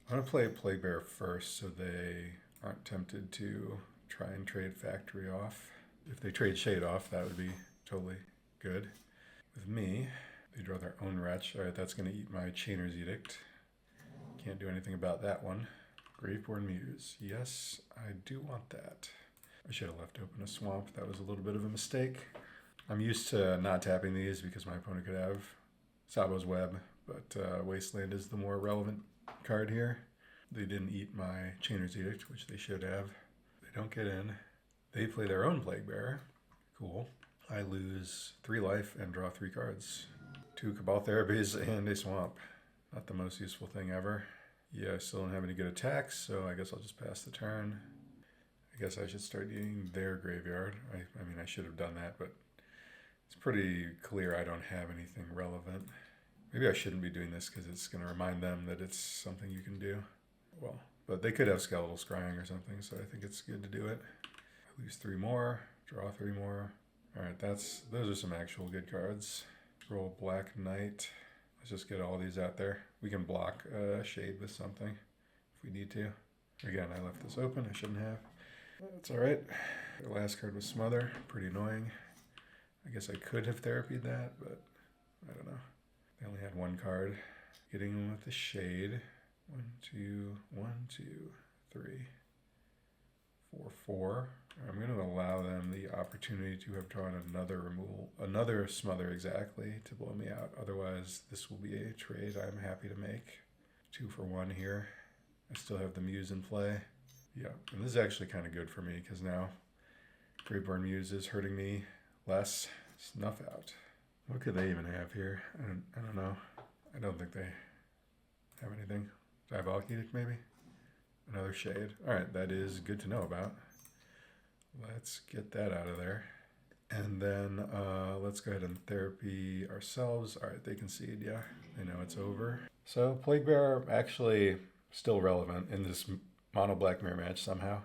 I'm going to play Plaguebearer first so they aren't tempted to try and trade Factory off. If they trade Shade off, that would be totally good. With me, they draw their own Wretch. All right, that's going to eat my Chainer's Edict. Can't do anything about that one. Graveborn Muse. Yes, I do want that. I should have left open a swamp. That was a little bit of a mistake. I'm used to not tapping these because my opponent could have Sabo's Web, but Wasteland is the more relevant card here. They didn't eat my Chainer's Edict, which they should have. They don't get in. They play their own Plaguebearer. Cool. I lose 3 life and draw 3 cards. 2 Cabal Therapies and a Swamp. Not the most useful thing ever. Yeah, I still don't have any good attacks, so I guess I'll just pass the turn. I guess I should start eating their graveyard. I mean, I should have done that, but it's pretty clear I don't have anything relevant. Maybe I shouldn't be doing this because it's going to remind them that it's something you can do. Well, but they could have Skeletal Scrying or something, so I think it's good to do it. I lose 3 more, draw 3 more. All right, those are some actual good cards. Roll Black Knight. Let's just get all these out there. We can block Shade with something if we need to. Again, I left this open. I shouldn't have. That's all right. The last card was Smother. Pretty annoying. I guess I could have therapied that, but I don't know. They only had 1 card. Getting them with the Shade. 1, 2, 1, 2, 3, 4, 4. I'm going to allow them the opportunity to have drawn another Smother exactly to blow me out. Otherwise, this will be a trade I'm happy to make. 2 for 1 here. I still have the Muse in play. Yeah, and this is actually kind of good for me because now Graveborn Muse is hurting me less. Snuff Out. What could they even have here? I don't know. I don't think they have anything. Diabolic Edict, maybe? Another Shade. All right, that is good to know about. Let's get that out of there. And then let's go ahead and therapy ourselves. All right, they concede, yeah. They know it's over. So Plaguebearer actually still relevant in this mono black mirror match somehow.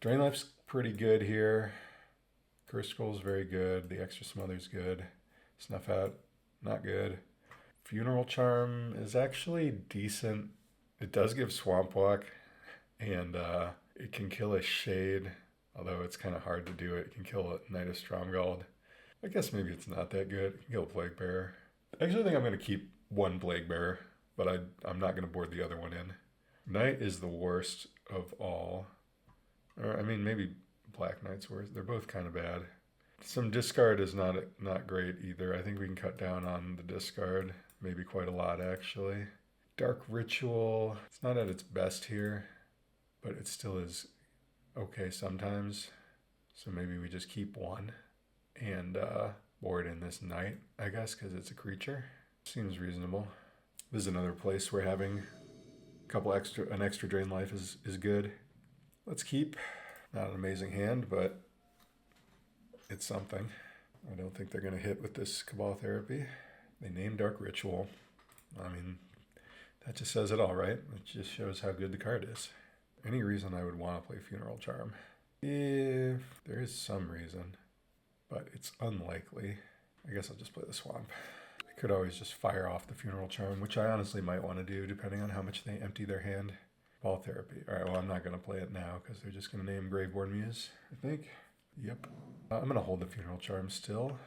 Drain Life's pretty good here. Curse Scroll's very good. The extra Smother's good. Snuff Out, not good. Funeral Charm is actually decent. It does give Swamp Walk, and it can kill a Shade, although it's kind of hard to do it. It can kill a Knight of Stromgald. I guess maybe it's not that good. It can kill a Plaguebearer. I actually think I'm going to keep 1 Plaguebearer, but I'm not going to board the other one in. Knight is the worst of all. Or, I mean, maybe Black Knight's worse. They're both kind of bad. Some discard is not great either. I think we can cut down on the discard. Maybe quite a lot, actually. Dark Ritual. It's not at its best here, but it still is okay sometimes. So maybe we just keep 1 and board in this Knight, I guess, because it's a creature. Seems reasonable. This is another place where having an extra drain life is good. Let's keep. Not an amazing hand, but it's something. I don't think they're going to hit with this Cabal Therapy. They named Dark Ritual. I mean, that just says it all, right? It just shows how good the card is. Any reason I would want to play Funeral Charm? If there is some reason, but it's unlikely. I guess I'll just play the Swamp. I could always just fire off the Funeral Charm, which I honestly might want to do depending on how much they empty their hand. Ball Therapy. All right, well, I'm not going to play it now because they're just going to name Graveborn Muse, I think. Yep. I'm going to hold the Funeral Charm still.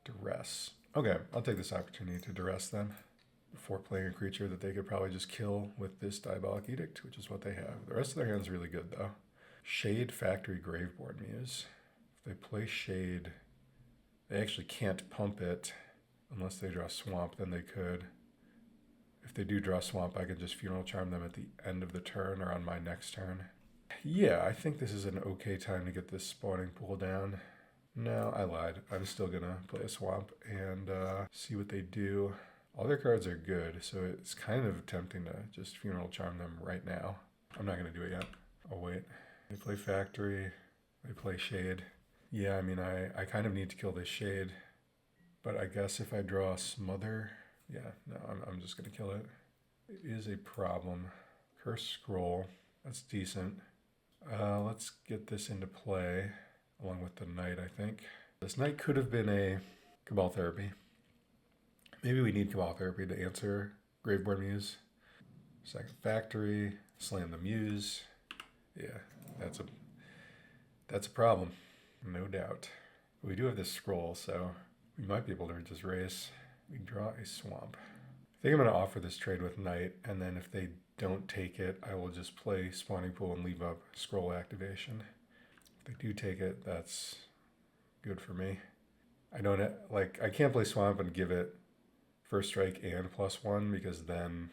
Duress. Okay, I'll take this opportunity to Duress them before playing a creature that they could probably just kill with this Diabolic Edict, which is what they have. The rest of their hand's really good, though. Shade, Factory, Graveborn Muse. If they play Shade, they actually can't pump it unless they draw Swamp, then they could. If they do draw Swamp, I could just Funeral Charm them at the end of the turn or on my next turn. Yeah, I think this is an okay time to get this spawning pool down. No, I lied. I'm still going to play a Swamp and see what they do. All their cards are good, so it's kind of tempting to just Funeral Charm them right now. I'm not going to do it yet. I'll wait. They play Factory. They play Shade. Yeah, I mean, I kind of need to kill this Shade. But I guess if I draw Smother... Yeah, no, I'm just going to kill it. It is a problem. Curse Scroll. That's decent. Let's get this into play, along with the Knight, I think. This Knight could have been a Cabal Therapy. Maybe we need Cabal Therapy to answer Graveborn Muse. Second Factory, Slam the Muse. Yeah, that's a problem, no doubt. We do have this scroll, so we might be able to just race. We draw a Swamp. I think I'm going to offer this trade with Knight, and then if they don't take it, I will just play Spawning Pool and leave up Scroll Activation. If they do take it, that's good for me. I can't play Swamp and give it First Strike and +1 because then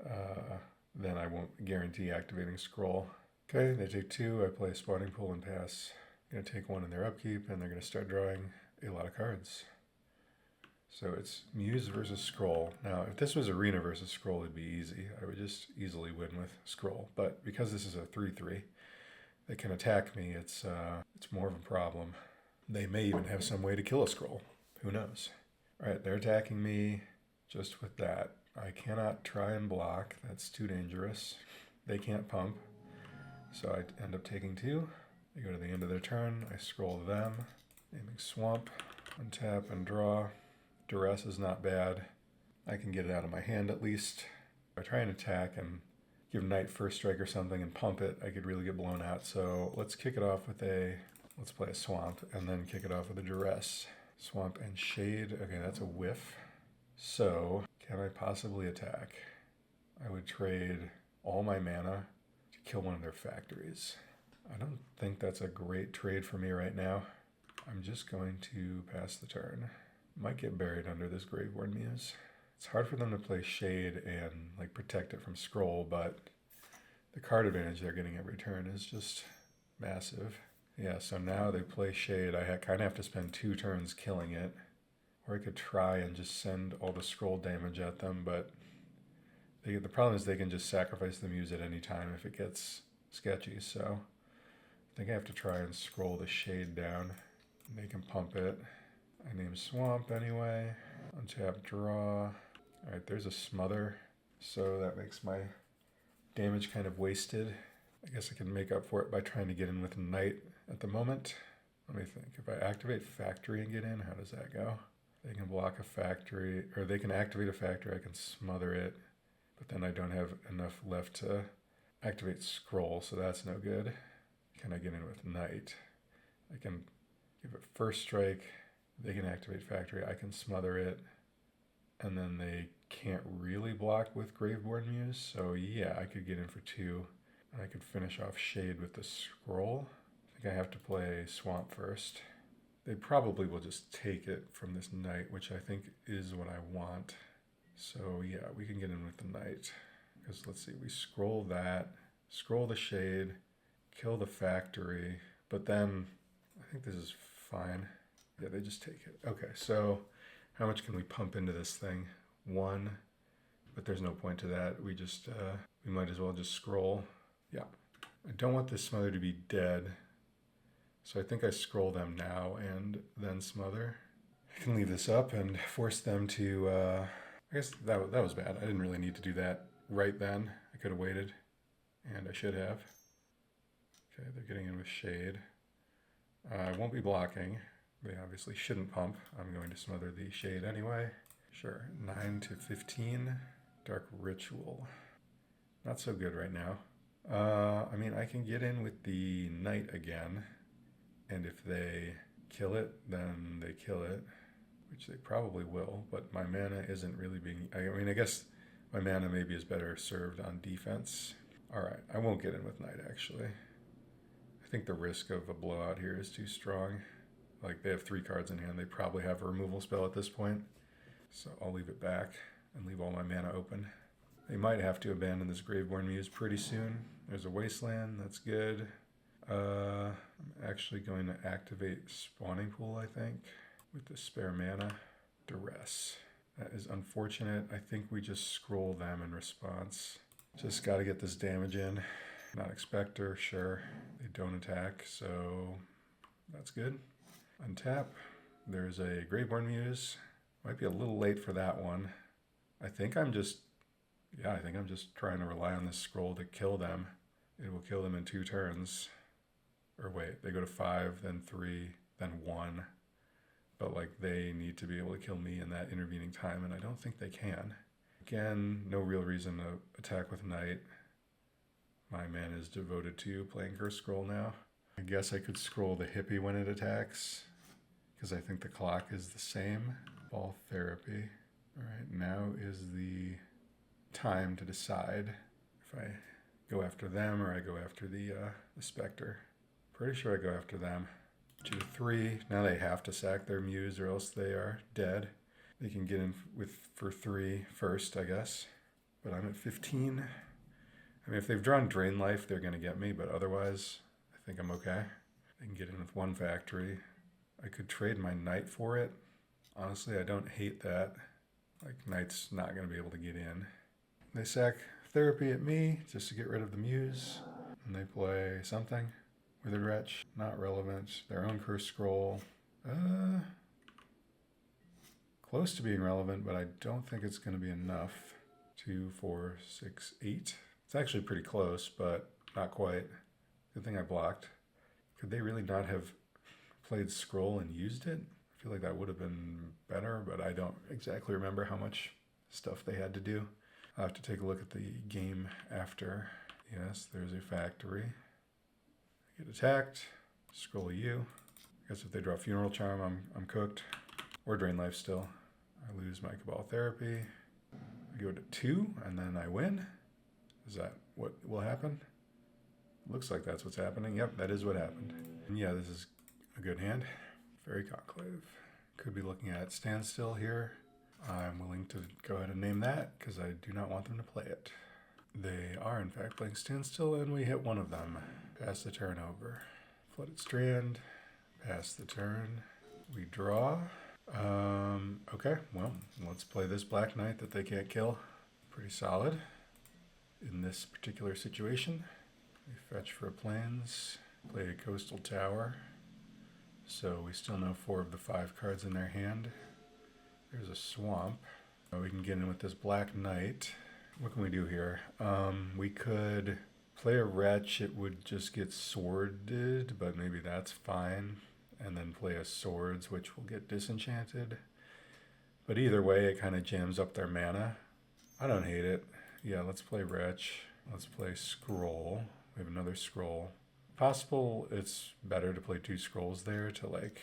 I won't guarantee activating Scroll. Okay, they take 2, I play Spawning Pool and pass. I'm going to take 1 in their upkeep, and they're going to start drawing a lot of cards. So it's Muse versus Scroll. Now, if this was Arena versus Scroll, it'd be easy. I would just easily win with Scroll. But because this is a 3/3, they can attack me. It's more of a problem. They may even have some way to kill a Scroll. Who knows? All right, they're attacking me just with that. I cannot try and block. That's too dangerous. They can't pump. So I end up taking 2. They go to the end of their turn. I scroll them. Naming Swamp. Untap and draw. Duress is not bad. I can get it out of my hand at least. If I try and attack and give Knight First Strike or something and pump it, I could really get blown out. So let's kick it off with let's play a Swamp and then kick it off with a Duress. Swamp and Shade. Okay, that's a whiff. So can I possibly attack? I would trade all my mana to kill one of their factories. I don't think that's a great trade for me right now. I'm just going to pass the turn. Might get buried under this Graveborn Muse. It's hard for them to play Shade and protect it from Scroll, but the card advantage they're getting every turn is just massive. Yeah, so now they play Shade. I kind of have to spend 2 turns killing it. Or I could try and just send all the Scroll damage at them, but the problem is they can just sacrifice the Muse at any time if it gets sketchy, so I think I have to try and scroll the Shade down. They can pump it. I name Swamp anyway. Untap, draw. Alright, there's a Smother, so that makes my damage kind of wasted. I guess I can make up for it by trying to get in with Knight at the moment. Let me think. If I activate Factory and get in, how does that go? They can block a Factory, or they can activate a Factory, I can Smother it, but then I don't have enough left to activate Scroll, so that's no good. Can I get in with Knight? I can give it First Strike. They can activate Factory. I can Smother it. And then they can't really block with Graveborn Muse. So yeah, I could get in for 2. And I could finish off Shade with the Scroll. I think I have to play Swamp first. They probably will just take it from this Knight, which I think is what I want. So yeah, we can get in with the Knight. Because let's see, we scroll that, scroll the Shade, kill the Factory. But then I think this is fine. Yeah, they just take it. Okay, so how much can we pump into this thing? 1, but there's no point to that. We might as well just scroll. Yeah, I don't want this Smother to be dead, so I think I scroll them now and then Smother. I can leave this up and force them to, I guess that was bad. I didn't really need to do that right then. I could have waited, and I should have. Okay, they're getting in with Shade. I won't be blocking. They obviously shouldn't pump. I'm going to Smother the Shade anyway. Sure, 9 to 15. Dark Ritual. Not so good right now. I mean, I can get in with the Knight again. And if they kill it, then they kill it. which they probably will, but my mana isn't really being... I mean, I guess my mana maybe is better served on defense. Alright, I won't get in with Knight, actually. I think the risk of a blowout here is too strong. Like, they have 3 cards in hand. They probably have a removal spell at this point. So I'll leave it back and leave all my mana open. They might have to abandon this Graveborn Muse pretty soon. There's a Wasteland, that's good. I'm actually going to activate Spawning Pool, I think, with the spare mana. Duress. That is unfortunate. I think we just scroll them in response. Just got to get this damage in. Hypnotic Specter, sure. They don't attack, so that's good. Untap. There's a Graveborn Muse. Might be a little late for that one. I think I'm just trying to rely on this scroll to kill them. It will kill them in 2 turns. Or wait, they go to 5, then 3, then 1. But like, they need to be able to kill me in that intervening time, and I don't think they can. Again, no real reason to attack with Knight. My mana is devoted to playing Curse Scroll now. I guess I could scroll the Hippie when it attacks, because I think the clock is the same. Cabal Therapy. Alright, now is the time to decide if I go after them or I go after the Spectre. Pretty sure I go after them. 2-3. Now they have to sack their Muse or else they are dead. They can get in for 3 first, I guess. But I'm at 15. I mean, if they've drawn Drain Life, they're going to get me, but otherwise, I think I'm okay. They can get in with 1 factory. I could trade my Knight for it. Honestly, I don't hate that. Like, Knight's not going to be able to get in. They sack Therapy at me just to get rid of the Muse. And they play something. Withered Wretch, not relevant. Their own Curse Scroll. Close to being relevant, but I don't think it's going to be enough. 2, 4, 6, 8. It's actually pretty close, but not quite. Good thing I blocked. Could they really not have played Scroll and used it? I feel like that would have been better, but I don't exactly remember how much stuff they had to do. I'll have to take a look at the game after. Yes, there's a factory. I get attacked. Scroll you. I guess if they draw Funeral Charm, I'm cooked. Or Drain Life still. I lose my Cabal Therapy. I go to 2, and then I win. Is that what will happen? Looks like that's what's happening. Yep, that is what happened. And yeah, this is a good hand. Fairy Conclave. Could be looking at Standstill here. I'm willing to go ahead and name that because I do not want them to play it. They are in fact playing Standstill, and we hit one of them. Pass the turn over. Flooded Strand. Pass the turn. We draw. Okay, well, let's play this Black Knight that they can't kill. Pretty solid in this particular situation. We fetch for plains. Play a Coastal Tower. So we still know 4 of the 5 cards in their hand. There's a Swamp. We can get in with this Black Knight. What can we do here? We could play a Wretch. It would just get sworded, but maybe that's fine. And then play a Swords, which will get disenchanted. But either way, it kind of jams up their mana. I don't hate it. Yeah, let's play Wretch. Let's play Scroll. We have another Scroll. Possible it's better to play 2 Scrolls there to like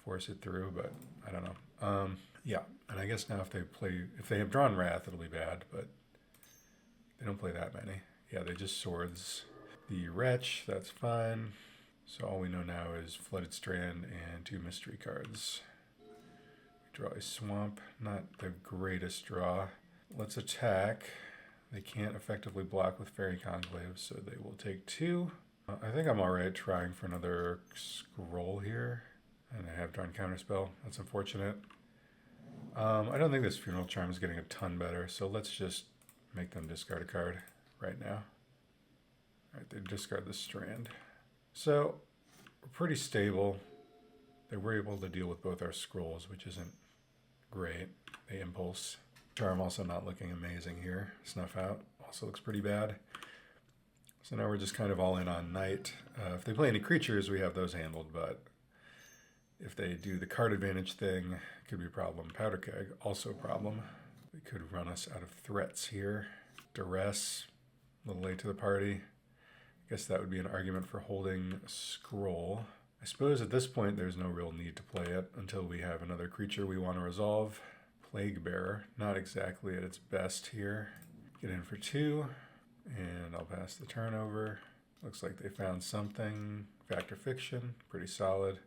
force it through, but I don't know. Yeah, and I guess now if they have drawn Wrath, it'll be bad, but they don't play that many. Yeah, they just Swords the Wretch, that's fine. So all we know now is Flooded Strand and 2 mystery cards. We draw a Swamp, not the greatest draw. Let's attack. They can't effectively block with Fairy Conclave, so they will take 2. I think I'm alright trying for another Scroll here. And I have drawn Counterspell. That's unfortunate. I don't think this Funeral Charm is getting a ton better, so let's just make them discard a card right now. Alright, they discard the Strand. So, we're pretty stable. They were able to deal with both our Scrolls, which isn't great. They Impulse. Charm also not looking amazing here. Snuff Out also looks pretty bad. So now we're just kind of all in on Knight. If they play any creatures, we have those handled, but if they do the card advantage thing, it could be a problem. Powder Keg, also a problem. They could run us out of threats here. Duress, a little late to the party. I guess that would be an argument for holding Scroll. I suppose at this point there's no real need to play it until we have another creature we want to resolve. Plaguebearer, not exactly at its best here. Get in for 2, and I'll pass the turn over. Looks like they found something. Fact or Fiction, pretty solid.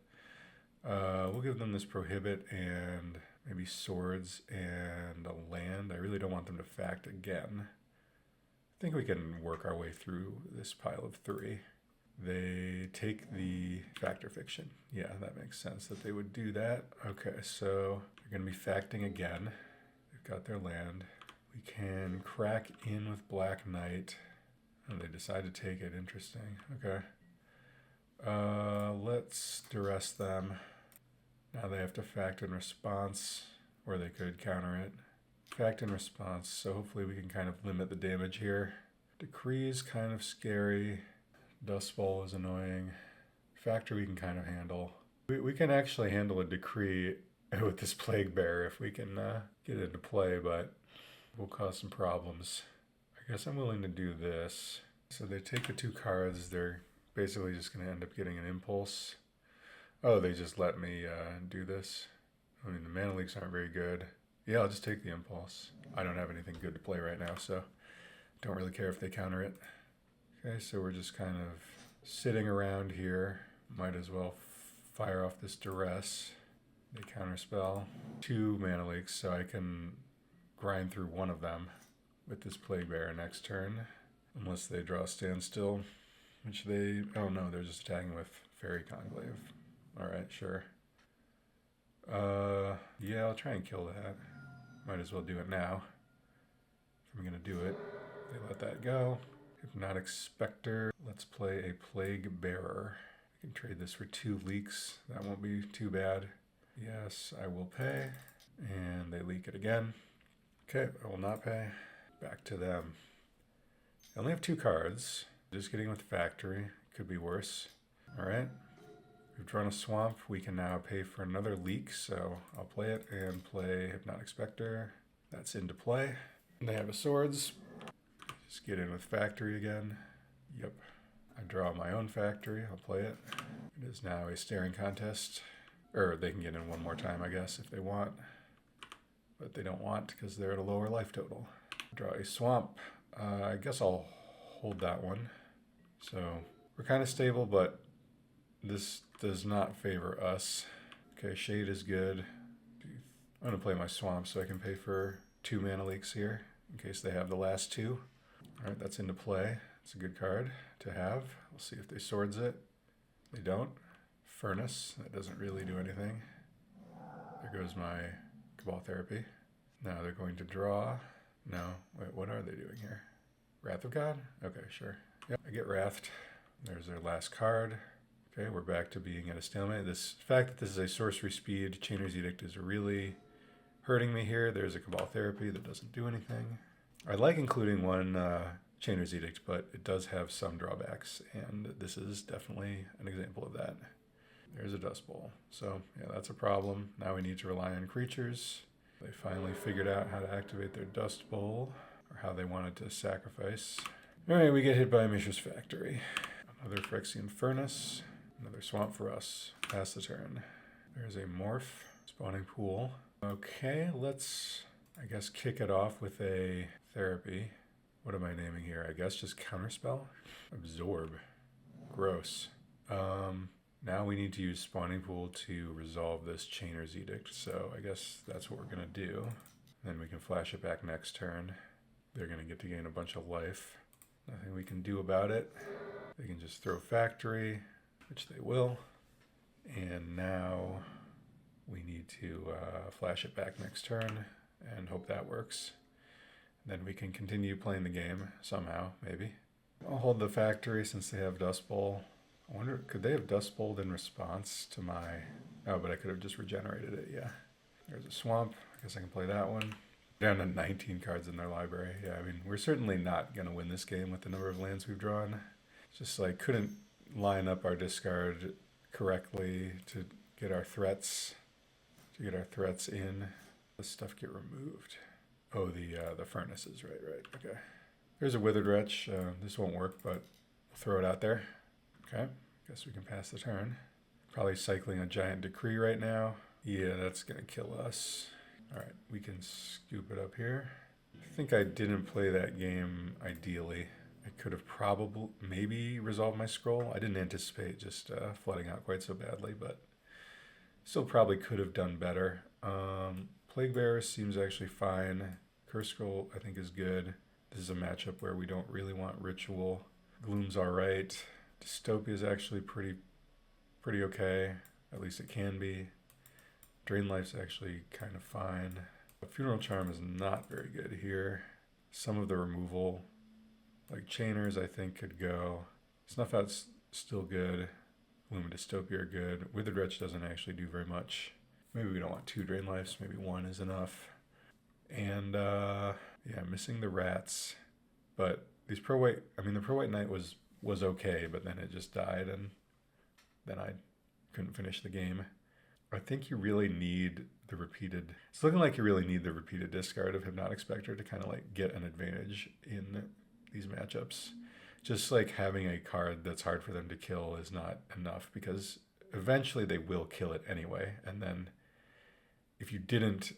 We'll give them this Prohibit and maybe Swords and a land. I really don't want them to fact again. I think we can work our way through this pile of 3. They take the Fact or Fiction. Yeah, that makes sense that they would do that. Okay, so they're going to be facting again. They've got their land. We can crack in with Black Knight. And they decide to take it. Interesting. Okay. Let's duress them. Now they have to fact in response, or they could counter it. Fact in response, so hopefully we can kind of limit the damage here. Decree's kind of scary. Dust Bowl is annoying. Factor we can kind of handle. We can actually handle a Decree with this Plaguebearer if we can get it into play, but we'll cause some problems. I guess I'm willing to do this. So they take the 2 cards. They're basically just going to end up getting an impulse. Oh, they just let me do this. I mean, the mana leaks aren't very good. Yeah, I'll just take the impulse. I don't have anything good to play right now, so don't really care if they counter it. Okay, so we're just kind of sitting around here. Might as well fire off this Duress. They counterspell. 2 mana leaks, so I can grind through one of them with this Plaguebearer next turn. Unless they draw a standstill, which they... Oh no, they're just attacking with Fairy Conclave. Alright, sure. Yeah, I'll try and kill that. Might as well do it now. If I'm gonna do it. They let that go. Hypnotic Specter. Let's play a Plaguebearer. I can trade this for 2 leaks. That won't be too bad. Yes, I will pay. And they leak it again. Okay, I will not pay. Back to them. I only have 2 cards. Just getting with Factory. Could be worse. Alright. We've drawn a Swamp. We can now pay for another leak, so I'll play it and play Hypnotic Specter. That's into play. And they have a Swords. Just get in with Factory again. Yep. I draw my own Factory. I'll play it. It is now a staring contest. Or they can get in one more time, I guess, if they want. But they don't want because they're at a lower life total. Draw a Swamp. I guess I'll hold that one. So we're kind of stable, but this does not favor us. Okay, Shade is good. I'm going to play my Swamp so I can pay for 2 mana leaks here in case they have the last 2. All right, that's into play. It's a good card to have. We'll see if they Swords it. They don't. Furnace, that doesn't really do anything. There goes my Cabal Therapy. Now they're going to draw. No, wait, what are they doing here? Wrath of God? Okay, sure. Yep, I get Wrathed. There's their last card. Okay, we're back to being at a stalemate. This fact that this is a sorcery speed Chainer's Edict is really hurting me here. There's a Cabal Therapy that doesn't do anything. I like including one Chainer's Edict, but it does have some drawbacks, and this is definitely an example of that. There's a Dust Bowl. So, yeah, that's a problem. Now we need to rely on creatures. They finally figured out how to activate their Dust Bowl, or how they wanted to sacrifice. Alright, we get hit by Mishra's Factory. Another Phyrexian Furnace. Another Swamp for us. Pass the turn. There's a Morph. Spawning Pool. Okay, let's, I guess, kick it off with a Therapy. What am I naming here? I guess just Counterspell? Absorb. Gross. Now we need to use Spawning Pool to resolve this Chainer's Edict, so I guess that's what we're going to do. Then we can flash it back next turn. They're going to get to gain a bunch of life. Nothing we can do about it. They can just throw Factory, which they will. And now we need to flash it back next turn and hope that works. Then we can continue playing the game somehow, maybe. I'll hold the Factory since they have Dust Bowl. I wonder, could they have Dust Bowled in response to my... Oh, but I could have just regenerated it, yeah. There's a Swamp. I guess I can play that one. Down to 19 cards in their library. Yeah, I mean, we're certainly not going to win this game with the number of lands we've drawn. It's just like, couldn't line up our discard correctly to get our threats in. This stuff get removed. Oh, the furnaces, right, okay. There's a Withered Wretch. This won't work, but we'll throw it out there. Okay, guess we can pass the turn. Probably cycling a giant decree right now. Yeah, that's gonna kill us. All right, we can scoop it up here. I think I didn't play that game ideally. I could have probably maybe resolved my scroll. I didn't anticipate just flooding out quite so badly, but still probably could have done better. Plaguebearer seems actually fine. Curse Scroll I think is good. This is a matchup where we don't really want Ritual. Gloom's alright. Dystopia is actually pretty okay. At least it can be. Drain Life's actually kind of fine. Funeral Charm is not very good here. Some of the removal, like Chainers, I think could go. Snuff Out's still good. Gloom and Dystopia are good. Withered Wretch doesn't actually do very much. Maybe we don't want 2 Drain Lives. Maybe 1 is enough. And yeah, missing the rats. But these Pro White, I mean the Pro White Knight was okay, but then it just died and then I couldn't finish the game. I think you really need the repeated, it's looking like you really need the repeated discard of Hypnotic Specter to kind of like get an advantage in these matchups. Just like having a card that's hard for them to kill is not enough, because eventually they will kill it anyway. And then if you didn't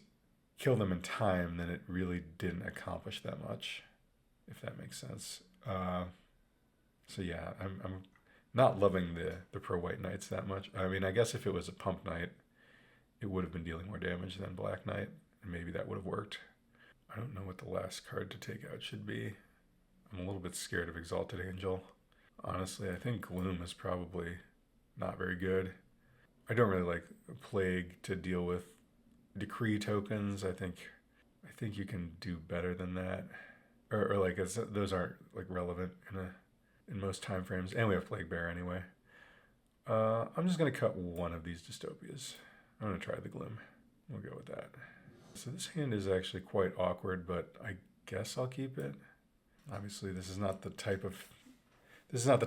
kill them in time, then it really didn't accomplish that much, if that makes sense. So yeah, I'm not loving the Pro White Knights that much. I mean, I guess if it was a Pump Knight, it would have been dealing more damage than Black Knight, and maybe that would have worked. I don't know what the last card to take out should be. I'm a little bit scared of Exalted Angel. Honestly, I think Gloom is probably not very good. I don't really like Plague to deal with Decree tokens. I think you can do better than that. Or like those aren't like relevant in most time frames. And we have Plaguebearer anyway. I'm just gonna cut one of these Dystopias. I'm gonna try the Gloom. We'll go with that. So this hand is actually quite awkward, but I guess I'll keep it. Obviously, this is not the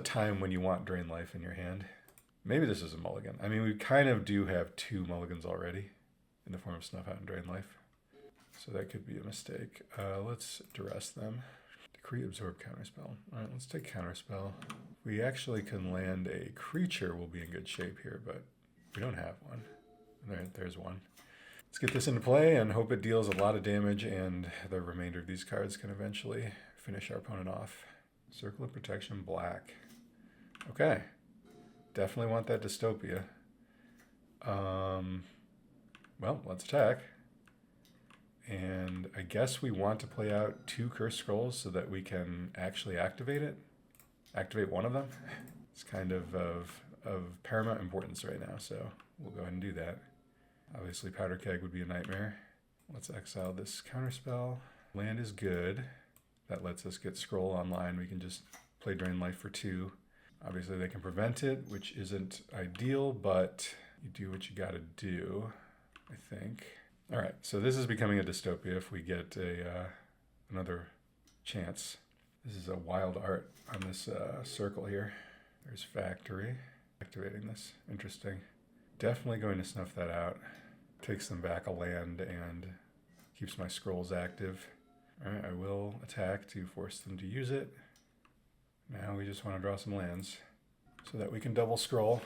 time when you want Drain Life in your hand. Maybe this is a mulligan. I mean, we kind of do have 2 mulligans already in the form of Snuff Out and Drain Life. So that could be a mistake. Let's Duress them. Decree, Absorb, Counterspell. All right, let's take Counterspell. We actually can land a creature, we'll be in good shape here, but we don't have one. There's one. Let's get this into play and hope it deals a lot of damage, and the remainder of these cards can eventually finish our opponent off. Circle of Protection, Black. Okay. Definitely want that Dystopia. Well, let's attack. And I guess we want to play out 2 Curse Scrolls so that we can actually activate it. Activate one of them. It's kind of paramount importance right now, so we'll go ahead and do that. Obviously, Powder Keg would be a nightmare. Let's exile this Counterspell. Land is good. That lets us get Scroll online. We can just play Drain Life for 2. Obviously, they can prevent it, which isn't ideal, but you do what you gotta do, I think. All right, so this is becoming a Dystopia if we get another chance. This is a wild art on this circle here. There's Factory. Activating this. Interesting. Definitely going to snuff that out. Takes them back a land and keeps my scrolls active. All right, I will attack to force them to use it. Now we just want to draw some lands so that we can double scroll.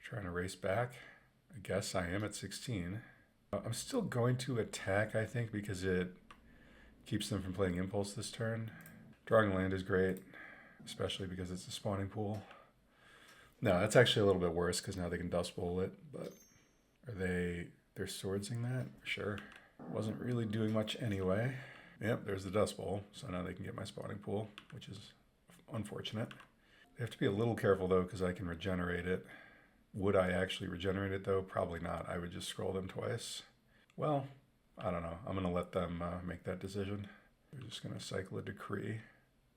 Trying to race back. I guess I am at 16. I'm still going to attack, I think, because it keeps them from playing Impulse this turn. Drawing land is great, especially because it's a spawning pool. No, that's actually a little bit worse because now they can Dust Bowl it, but they're swordsing that? Sure. Wasn't really doing much anyway. Yep, there's the Dust Bowl, so now they can get my spawning pool, which is unfortunate. They have to be a little careful though because I can regenerate it. Would I actually regenerate it though? Probably not. I would just scroll them twice. Well, I don't know. I'm going to let them make that decision. They're just going to cycle a Decree.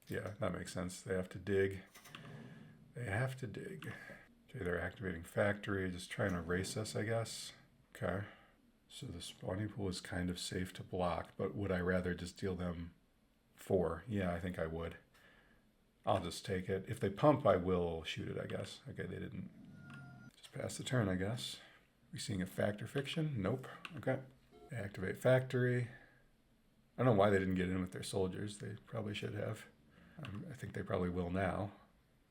Yeah, that makes sense. They have to dig. They have to dig. Okay, they're activating Factory, just trying to race us, I guess. Okay. So the spawning pool is kind of safe to block, but would I rather just deal them 4? Yeah, I think I would. I'll just take it. If they pump, I will shoot it, I guess. Okay, they didn't. Just pass the turn, I guess. We seeing a Factor Fiction? Nope. Okay. They activate Factory. I don't know why they didn't get in with their soldiers. They probably should have. I think they probably will now,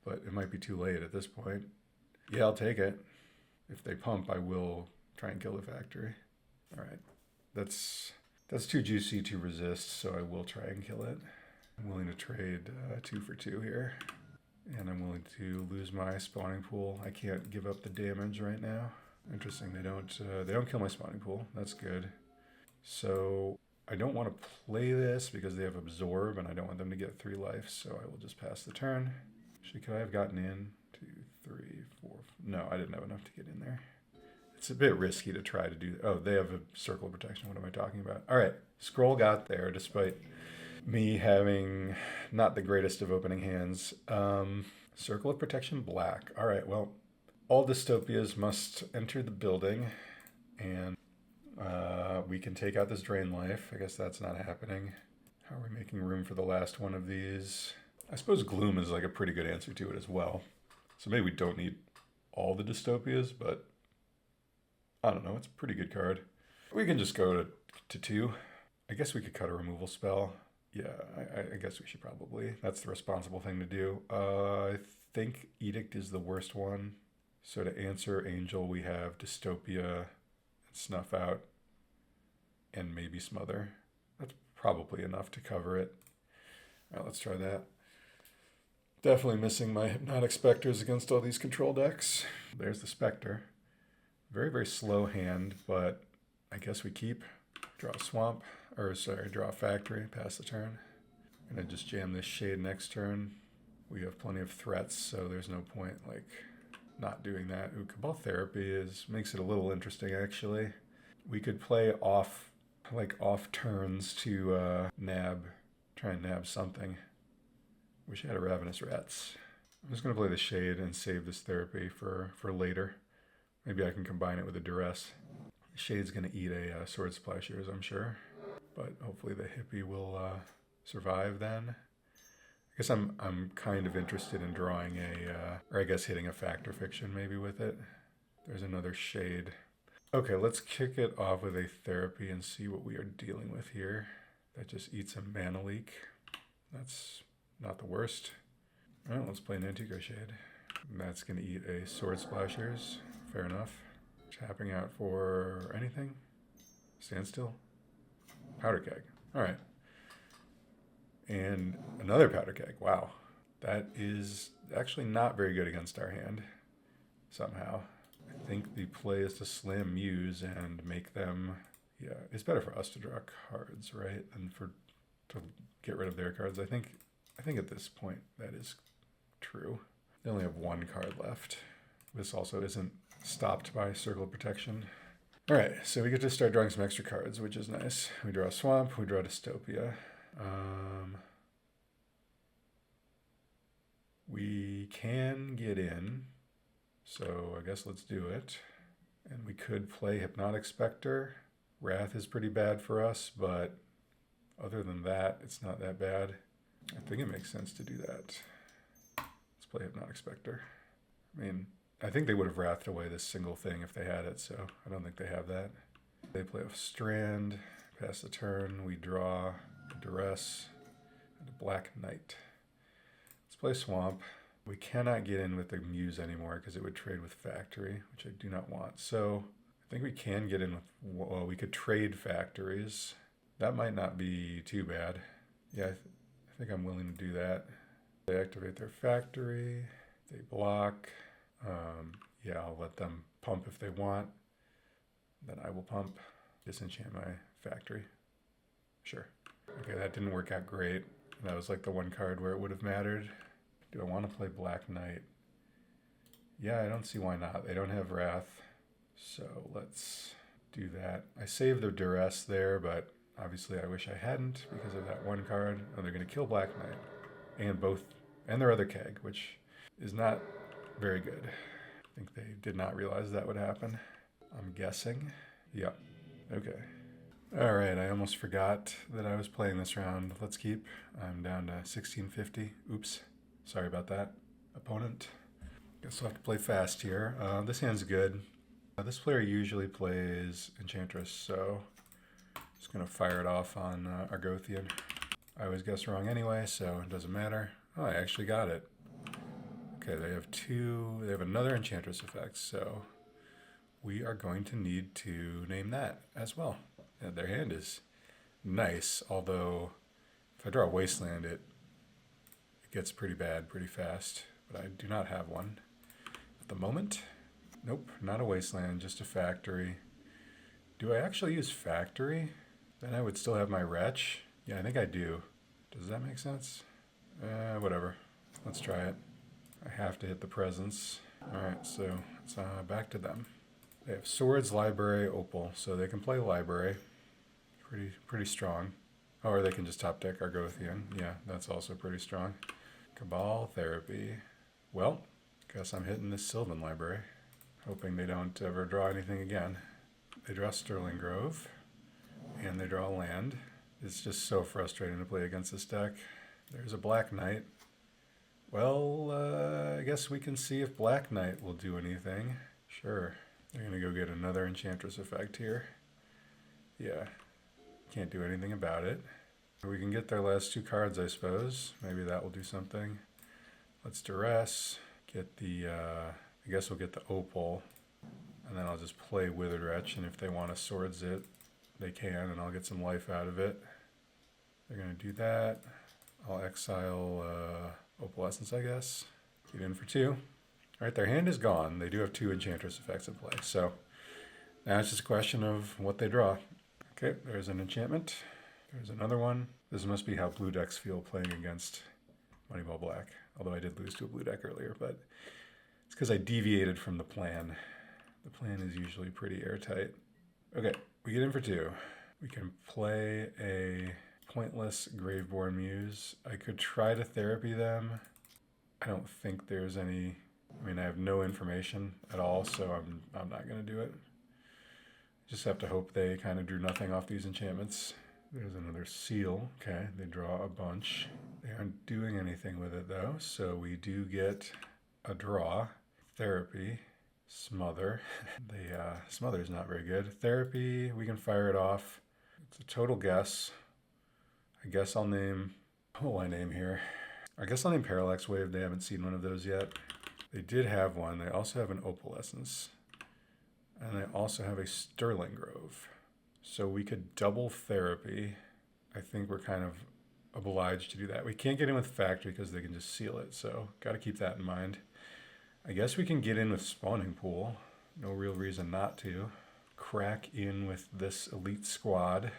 but it might be too late at this point. Yeah, I'll take it. If they pump, I will try and kill the factory. All right. That's too juicy to resist, so I will try and kill it. I'm willing to trade 2 for 2 here. And I'm willing to lose my spawning pool. I can't give up the damage right now. Interesting, they don't kill my spawning pool. That's good. So I don't want to play this because they have absorb and I don't want them to get 3 life, so I will just pass the turn. Actually, could I have gotten in? 2, 3, 4. No, I didn't have enough to get in there. It's a bit risky to try to do. Oh, they have a circle of protection. What am I talking about? All right, Scroll got there despite me having not the greatest of opening hands. Circle of Protection Black. All right, well, all Dystopias must enter the building, and we can take out this Drain Life. I guess that's not happening. How are we making room for the last one of these? I suppose Gloom is like a pretty good answer to it as well. So maybe we don't need all the Dystopias, but I don't know. It's a pretty good card. We can just go to 2. I guess we could cut a removal spell. Yeah, I guess we should probably. That's the responsible thing to do. I think Edict is the worst one. So to answer Angel, we have Dystopia, and Snuff Out, and maybe Smother. That's probably enough to cover it. All right, let's try that. Definitely missing my Hypnotic Specters against all these control decks. There's the Specter. Very, very slow hand, but I guess we keep. Draw a swamp, or sorry, draw a factory, pass the turn. And then just jam this Shade next turn. We have plenty of threats, so there's no point like not doing that. Ooh, Cabal Therapy makes it a little interesting actually. We could play off turns to try and nab something. Wish I had a Ravenous Rats. I'm just gonna play the Shade and save this Therapy for later. Maybe I can combine it with a Duress. Shade's gonna eat a Sword Splashers, I'm sure. But hopefully the Hippie will survive then. I guess I'm kind of interested in drawing or I guess hitting a Fact or Fiction maybe with it. There's another Shade. Okay, let's kick it off with a Therapy and see what we are dealing with here. That just eats a Mana Leak. That's not the worst. All right, let's play Nantuko Shade. That's gonna eat a Sword Splashers. Fair enough. Tapping out for anything? Standstill? Powder Keg. All right. And another Powder Keg. Wow. That is actually not very good against our hand, somehow. I think the play is to slam Muse and make them... Yeah, it's better for us to draw cards, right? Than to get rid of their cards. I think at this point that is true. They only have 1 card left. This also isn't stopped by Circle of Protection. All right, so we get to start drawing some extra cards, which is nice. We draw a Swamp, we draw Dystopia. We can get in, so I guess let's do it. And we could play Hypnotic Specter. Wrath is pretty bad for us, but other than that, it's not that bad. I think it makes sense to do that. Let's play Hypnotic Specter. I mean, I think they would have wrathed away this single thing if they had it, so I don't think they have that. They play a Strand, pass the turn, we draw a Duress and a Black Knight. Let's play Swamp. We cannot get in with the Muse anymore because it would trade with Factory, which I do not want. So I think we can get in with, well, we could trade Factories. That might not be too bad. Yeah, I think I'm willing to do that. They activate their Factory, they block. Yeah, I'll let them pump if they want. Then I will pump, disenchant my Factory. Sure. Okay, that didn't work out great. That was like the one card where it would have mattered. Do I want to play Black Knight? Yeah, I don't see why not. They don't have Wrath, so let's do that. I saved the Duress there, but obviously I wish I hadn't because of that one card. Oh, they're going to kill Black Knight and their other keg, which is not very good. I think they did not realize that would happen. I'm guessing. Yep. Okay. All right, I almost forgot that I was playing this round. Let's keep. I'm down to 1650. Oops. Sorry about that, opponent. Guess I'll have to play fast here. This hand's good. This player usually plays Enchantress, so just gonna fire it off on Argothian. I always guess wrong anyway, so it doesn't matter. Oh, I actually got it. Okay, they have another Enchantress effect, so we are going to need to name that as well. And their hand is nice, although if I draw a Wasteland, it gets pretty bad pretty fast, but I do not have one at the moment. Nope, not a Wasteland, just a Factory. Do I actually use Factory? Then I would still have my Wretch. Yeah, I think I do. Does that make sense? Whatever. Let's try it. I have to hit the presence. Alright, so it's back to them. They have Swords, Library, Opal, so they can play Library. Pretty strong. Or they can just top deck Argothian. Yeah, that's also pretty strong. Cabal Therapy. Well, guess I'm hitting this Sylvan Library. Hoping they don't ever draw anything again. They draw Sterling Grove. And they draw land. It's just so frustrating to play against this deck. There's a Black Knight. Well, I guess we can see if Black Knight will do anything. Sure. They're going to go get another Enchantress effect here. Yeah. Can't do anything about it. We can get their last 2 cards, I suppose. Maybe that will do something. Let's Duress. Get the, I guess we'll get the Opal. And then I'll just play Withered Wretch, and if they want to Swords it, they can, and I'll get some life out of it. They're going to do that. I'll exile Opalescence, I guess. Get in for 2. Alright, their hand is gone. They do have 2 Enchantress effects in play, so now it's just a question of what they draw. Okay, there's an enchantment. There's another one. This must be how blue decks feel playing against Moneyball Black, although I did lose to a blue deck earlier, but it's because I deviated from the plan. The plan is usually pretty airtight. Okay, we get in for 2. We can play a pointless Graveborn Muse. I could try to therapy them. I don't think there's any... I mean, I have no information at all, so I'm not going to do it. Just have to hope they kind of drew nothing off these enchantments. There's another Seal. Okay, they draw a bunch. They aren't doing anything with it, though, so we do get a draw. Therapy. Smother. Smother's not very good. Therapy, we can fire it off. It's a total guess. I guess I'll name... What will I name here? I guess I'll name Parallax Wave. They haven't seen one of those yet. They did have one. They also have an Opalescence. And they also have a Sterling Grove. So we could double Therapy. I think we're kind of obliged to do that. We can't get in with Factory because they can just seal it. So got to keep that in mind. I guess we can get in with Spawning Pool. No real reason not to. Crack in with this elite squad.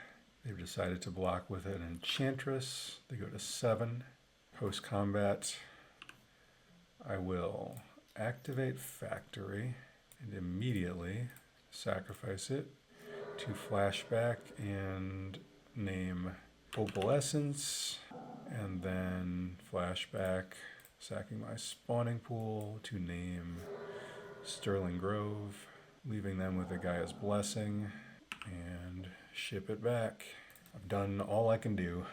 They've decided to block with an Enchantress. They go to 7. Post-combat, I will activate Factory and immediately sacrifice it to flashback and name Opalescence, and then flashback, sacking my Spawning Pool to name Sterling Grove, leaving them with a Gaia's Blessing, and ship it back. I've done all I can do.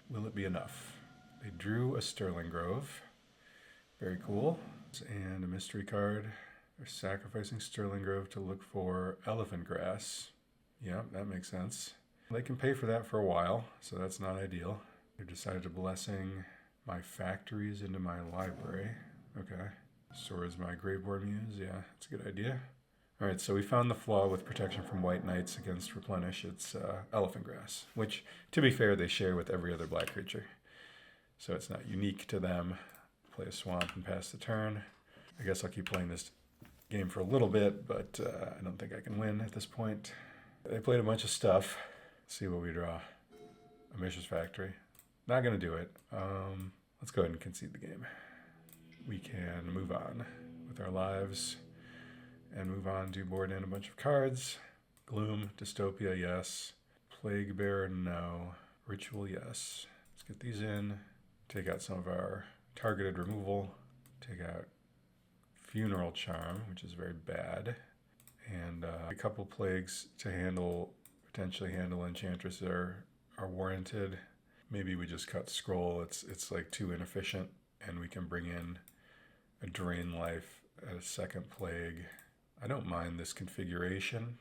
Will it be enough? They drew a Sterling Grove. Very cool. And a mystery card. They're sacrificing Sterling Grove to look for Elephant Grass. Yeah, that makes sense. They can pay for that for a while, so that's not ideal. They decided to blessing my factories into my library. Okay. Swords my Graveborn Muse. Yeah, that's a good idea. Alright, so we found the flaw with protection from White Knights against Replenish. It's Elephant Grass, which, to be fair, they share with every other black creature. So it's not unique to them. Play a swamp and pass the turn. I guess I'll keep playing this game for a little bit, but I don't think I can win at this point. They played a bunch of stuff. Let's see what we draw. A Mishra's Factory. Not going to do it. Let's go ahead and concede the game. We can move on with our lives and move on to board in a bunch of cards. Gloom, Dystopia, yes. Plaguebearer, no. Ritual, yes. Let's get these in. Take out some of our targeted removal. Take out Funeral Charm, which is very bad. And a couple plagues to potentially handle Enchantress are warranted. Maybe we just cut Scroll. It's like too inefficient, and we can bring in a Drain Life at a second plague. I don't mind this configuration.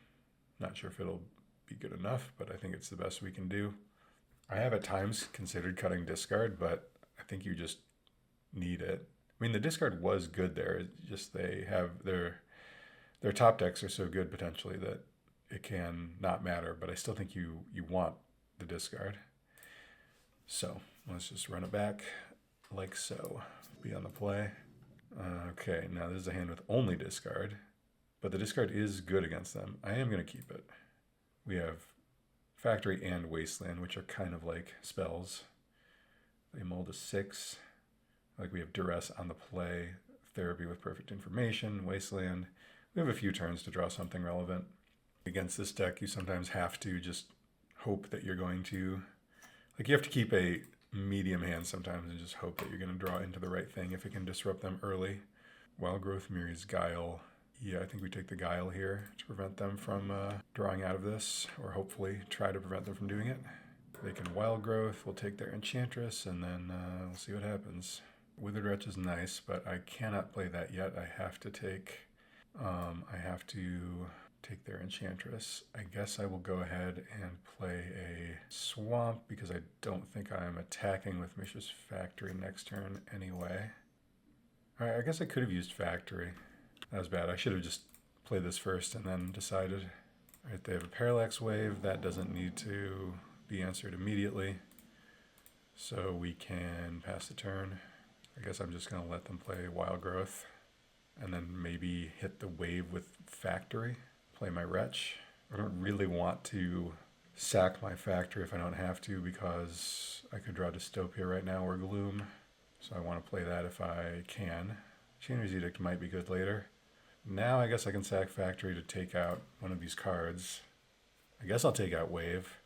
Not sure if it'll be good enough, but I think it's the best we can do. I have at times considered cutting Discard, but I think you just need it. I mean, the discard was good there. It's just they have their top decks are so good potentially that it can not matter. But I still think you want the discard. So let's just run it back like so. Be on the play. Okay, now this is a hand with only discard, but the discard is good against them. I am going to keep it. We have Factory and Wasteland, which are kind of like spells. They mold a 6. Like we have Duress on the play, Therapy with Perfect Information, Wasteland. We have a few turns to draw something relevant. Against this deck, you sometimes have to just hope that you're going to... Like you have to keep a medium hand sometimes and just hope that you're going to draw into the right thing if it can disrupt them early. Wildgrowth mirrors Guile. Yeah, I think we take the Guile here to prevent them from drawing out of this, or hopefully try to prevent them from doing it. They can Wildgrowth, we'll take their Enchantress, and then we'll see what happens. Withered Wretch is nice, but I cannot play that yet. I have to take their Enchantress. I guess I will go ahead and play a Swamp because I don't think I'm attacking with Mishra's Factory next turn anyway. Alright, I guess I could have used Factory. That was bad. I should have just played this first and then decided. Alright, they have a Parallax Wave. That doesn't need to be answered immediately. So we can pass the turn. I guess I'm just going to let them play Wildgrowth and then maybe hit the wave with Factory. Play my Wretch. I don't really want to sack my Factory if I don't have to because I could draw Dystopia right now or Gloom. So I want to play that if I can. Enchantress Edict might be good later. Now I guess I can sack Factory to take out one of these cards. I guess I'll take out Wave.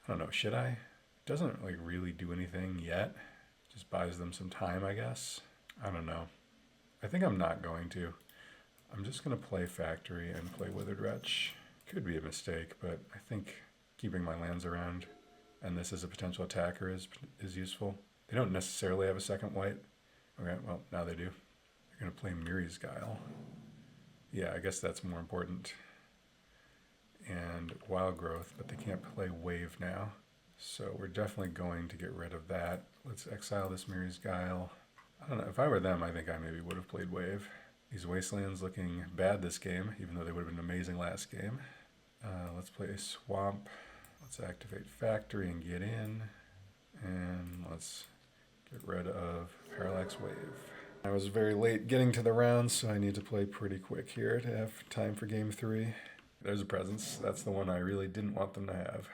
I don't know, should I? It doesn't like really do anything yet. Just buys them some time, I guess. I don't know. I think I'm not going to. I'm just going to play Factory and play Withered Wretch. Could be a mistake, but I think keeping my lands around and this as a potential attacker is useful. They don't necessarily have a second white. Okay, well, now they do. They're going to play Mirror's Guile. Yeah, I guess that's more important. And Wildgrowth, but they can't play Wave now. So we're definitely going to get rid of that. Let's exile this Mirror's Guile. I don't know, if I were them, I think I maybe would have played Wave. These Wastelands looking bad this game, even though they would have been amazing last game. Let's play a Swamp. Let's activate Factory and get in. And let's get rid of Parallax Wave. I was very late getting to the round, so I need to play pretty quick here to have time for game 3. There's a Presence. That's the one I really didn't want them to have.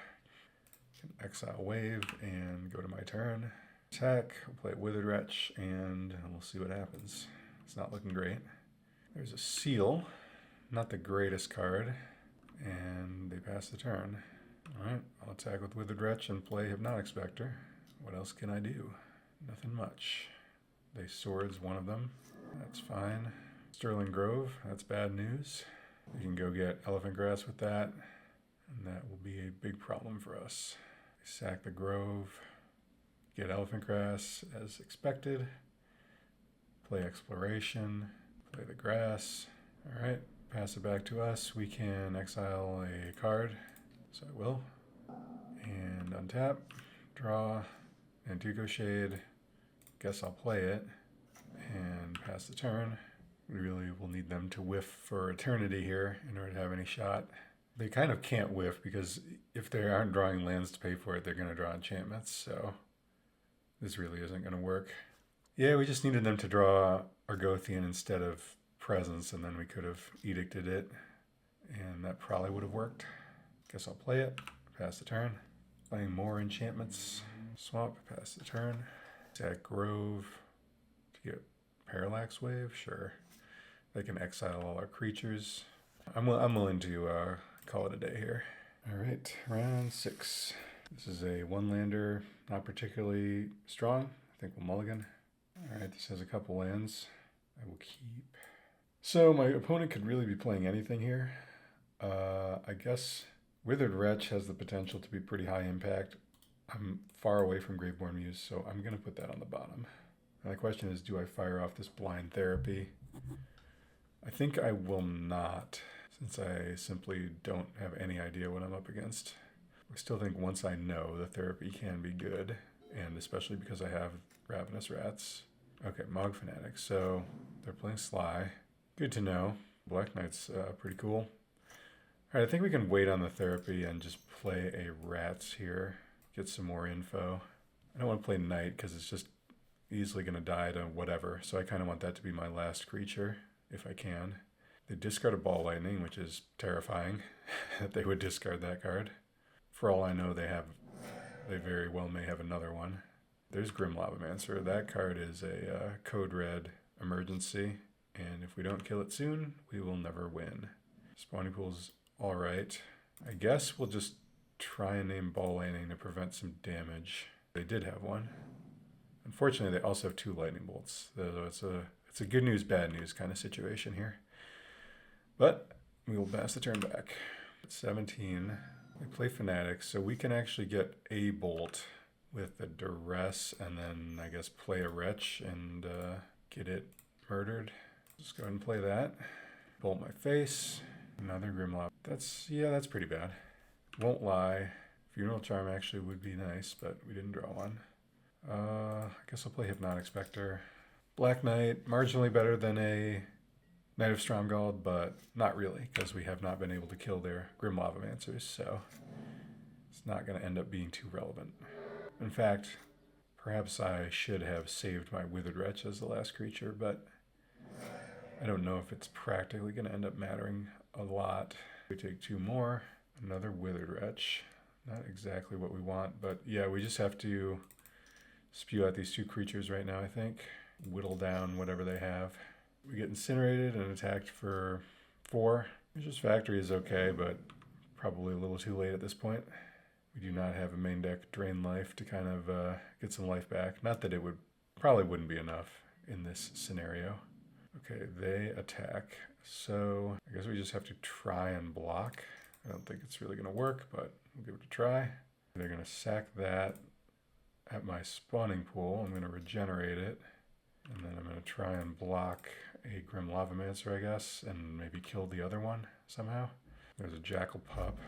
Can exile Wave and go to my turn. Attack, we'll play Withered Wretch, and we'll see what happens. It's not looking great. There's a Seal, not the greatest card, and they pass the turn. Alright, I'll attack with Withered Wretch and play Hypnotic Specter. What else can I do? Nothing much. They swords one of them. That's fine. Sterling Grove, that's bad news. You can go get Elephant Grass with that, and that will be a big problem for us. Sack the Grove, get Elephant Grass as expected. Play Exploration, play the Grass. Alright, pass it back to us. We can exile a card, so I will. And untap, draw, Nantuko Shade. Guess I'll play it and pass the turn. We really will need them to whiff for eternity here in order to have any shot. They kind of can't whiff because if they aren't drawing lands to pay for it, they're going to draw enchantments, so this really isn't going to work. Yeah, we just needed them to draw Argothian instead of Presence, and then we could have edicted it, and that probably would have worked. Guess I'll play it, pass the turn. Playing more enchantments. Swamp, pass the turn. Attack Grove to get Parallax Wave, sure. They can exile all our creatures. I'm willing to call it a day here. All right, round 6. This is a one-lander, not particularly strong. I think we'll mulligan. All right, this has a couple lands. I will keep. So my opponent could really be playing anything here. I guess Withered Wretch has the potential to be pretty high impact. I'm far away from Graveborn Muse, so I'm going to put that on the bottom. And the question is, do I fire off this blind therapy? I think I will not, since I simply don't have any idea what I'm up against. I still think once I know, the therapy can be good, and especially because I have Ravenous Rats. Okay, Mog Fanatic. So they're playing Sligh. Good to know. Black Knight's pretty cool. All right, I think we can wait on the therapy and just play a Rats here. Get some more info. I don't want to play Knight because it's just easily going to die to whatever. So I kind of want that to be my last creature if I can. They discard a Ball Lightning, which is terrifying that they would discard that card. For all I know, they very well may have another one. There's Grim Lavamancer. That card is a code red emergency, and if we don't kill it soon, we will never win. Spawning Pool's alright. I guess we'll just try and name Ball Lightning to prevent some damage. They did have one. Unfortunately, they also have 2 lightning bolts. So it's a good news, bad news kind of situation here. But we will pass the turn back. At 17, we play Fanatic, so we can actually get a bolt with the Duress, and then I guess play a Wretch and get it murdered. Just go ahead and play that. Bolt my face. Another Grimlock. That's pretty bad. Won't lie. Funeral Charm actually would be nice, but we didn't draw one. I guess I'll play Hypnotic Specter. Black Knight, marginally better than a Knight of Stromgald, but not really, because we have not been able to kill their Grim Lavamancers, so it's not going to end up being too relevant. In fact, perhaps I should have saved my Withered Wretch as the last creature, but I don't know if it's practically going to end up mattering a lot. We take 2 more, another Withered Wretch. Not exactly what we want, but yeah, we just have to spew out these 2 creatures right now, I think. Whittle down whatever they have. We get incinerated and attacked for 4. Mishra's Factory is okay, but probably a little too late at this point. We do not have a main deck Drain Life to kind of get some life back. Not that it probably wouldn't be enough in this scenario. Okay, they attack. So I guess we just have to try and block. I don't think it's really going to work, but we'll give it a try. They're going to sack that at my spawning pool. I'm going to regenerate it. And then I'm going to try and block a Grim Lavamancer, I guess, and maybe kill the other one somehow. There's a Jackal Pup.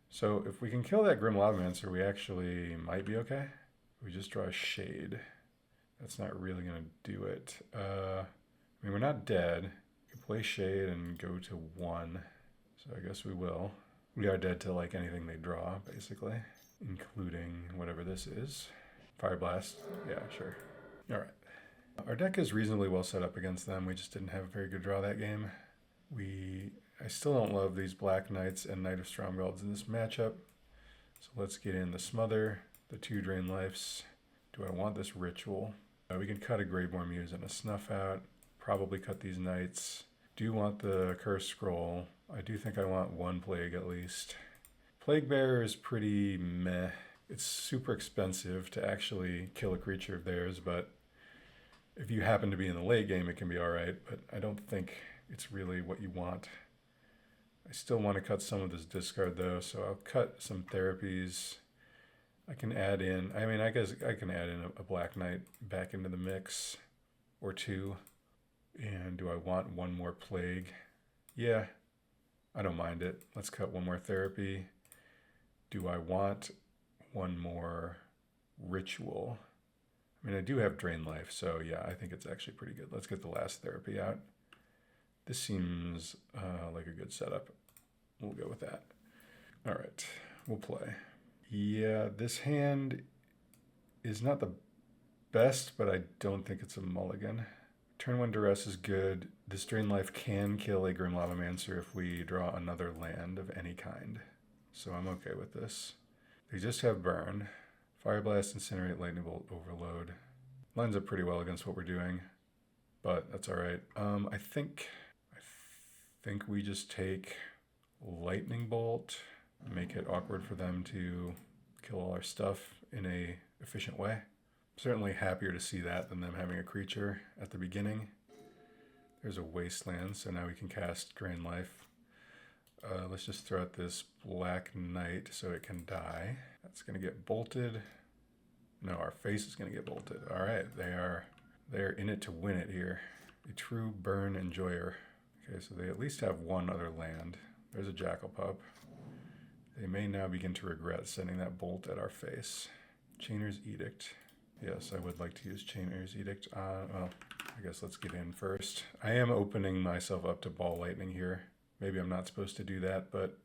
So if we can kill that Grim Lavamancer, we actually might be okay. We just draw a Shade. That's not really going to do it. I mean, we're not dead. We can play Shade and go to 1. So I guess we will. We are dead to like anything they draw, basically, including whatever this is. Fire Blast. Yeah, sure. All right. Our deck is reasonably well set up against them. We just didn't have a very good draw that game. I still don't love these Black Knights and Knight of Stromgalds in this matchup. So let's get in the Smother, the 2 Drain Lives. Do I want this Ritual? We can cut a Graveborn Muse and a Snuff Out. Probably cut these Knights. Do want the Curse Scroll. I do think I want 1 Plague at least. Plaguebearer is pretty meh. It's super expensive to actually kill a creature of theirs, but if you happen to be in the late game, it can be alright, but I don't think it's really what you want. I still want to cut some of this discard though, so I'll cut some therapies. I can add in, I guess I can add in a Black Knight back into the mix, or 2. And do I want 1 more Plague? Yeah, I don't mind it. Let's cut 1 more therapy. Do I want 1 more Ritual? I mean, I do have Drain Life, so yeah, I think it's actually pretty good. Let's get the last therapy out. This seems like a good setup. We'll go with that. All right, we'll play. Yeah, this hand is not the best, but I don't think it's a mulligan. Turn 1 Duress is good. This Drain Life can kill a Grim Lavamancer if we draw another land of any kind. So I'm okay with this. They just have Burn. Fire Blast, Incinerate, Lightning Bolt, Overload. Lines up pretty well against what we're doing, but that's all right. I think we just take Lightning Bolt, make it awkward for them to kill all our stuff in a efficient way. Certainly happier to see that than them having a creature at the beginning. There's a Wasteland, so now we can cast Drain Life. Let's just throw out this Black Knight so it can die. That's going to get bolted. No, our face is going to get bolted. All right, they're in it to win it here. A true burn enjoyer. Okay, so they at least have 1 other land. There's a Jackal Pup. They may now begin to regret sending that bolt at our face. Chainer's Edict. Yes, I would like to use Chainer's Edict. Well, I guess let's get in first. I am opening myself up to Ball Lightning here. Maybe I'm not supposed to do that, but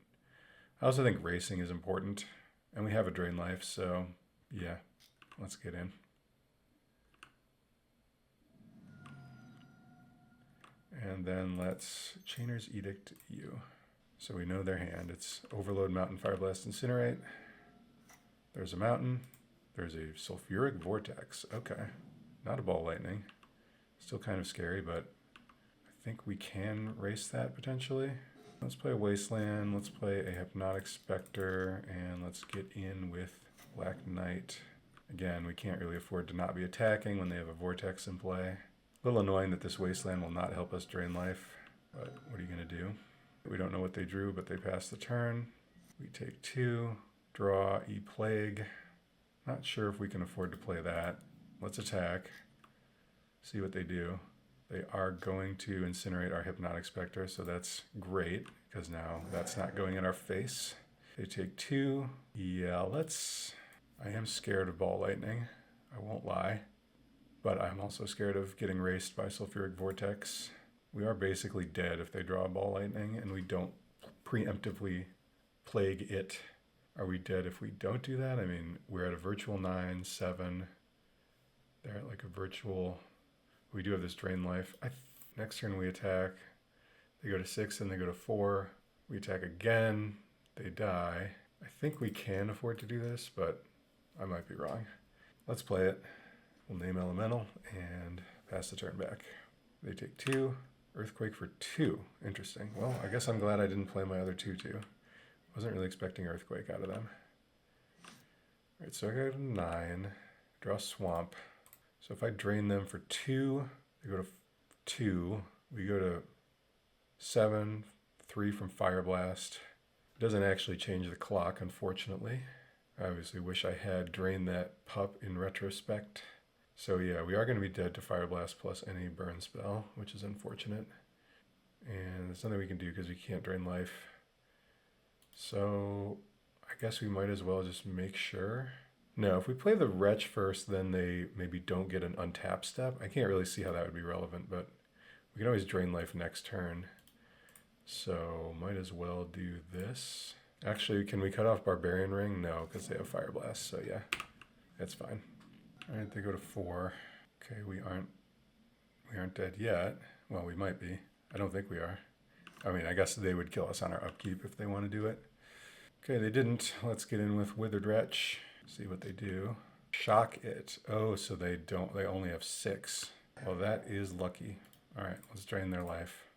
I also think racing is important. And we have a Drain Life, so yeah, let's get in. And then let's Chainer's Edict you. So we know their hand. It's Overload, Mountain, Fire Blast, Incinerate. There's a Mountain. There's a Sulfuric Vortex. Okay. Not a Ball Lightning. Still kind of scary, but I think we can race that potentially. Let's play a Wasteland. Let's play a Hypnotic Specter. And let's get in with Black Knight. Again, we can't really afford to not be attacking when they have a Vortex in play. A little annoying that this Wasteland will not help us drain life, but what are you going to do? We don't know what they drew, but they passed the turn. We take 2, draw, E-Plague. Not sure if we can afford to play that. Let's attack, see what they do. They are going to incinerate our Hypnotic Specter, so that's great, because now that's not going in our face. They take 2. Yeah, I am scared of Ball Lightning, I won't lie. But I'm also scared of getting raced by Sulfuric Vortex. We are basically dead if they draw a Ball Lightning and we don't preemptively plague it. Are we dead if we don't do that? I mean, we're at a virtual 9, 7. They're at like a virtual... We do have this Drain Life. Next turn we attack. They go to 6 and they go to 4. We attack again. They die. I think we can afford to do this, but I might be wrong. Let's play it. We'll name Elemental and pass the turn back. They take 2. Earthquake for 2. Interesting. Well, I guess I'm glad I didn't play my other 2/2. Wasn't really expecting Earthquake out of them. Alright, so I go to 9. Draw Swamp. So if I drain them for 2, they go to 2. We go to 7. 3 from Fire Blast. It doesn't actually change the clock, unfortunately. I obviously wish I had drained that pup in retrospect. So yeah, we are going to be dead to Fire Blast plus any burn spell, which is unfortunate. And there's nothing we can do because we can't drain life. So I guess we might as well just make sure. No, if we play the Wretch first, then they maybe don't get an untap step. I can't really see how that would be relevant, but we can always drain life next turn. So might as well do this. Actually, can we cut off Barbarian Ring? No, because they have Fire Blast, so yeah, that's fine. Alright, they go to 4. Okay, we aren't dead yet. Well, we might be. I don't think we are. I mean, I guess they would kill us on our upkeep if they want to do it. Okay, they didn't. Let's get in with Withered Wretch. See what they do. Shock it. Oh, so they only have 6. Well, that is lucky. Alright, let's drain their life.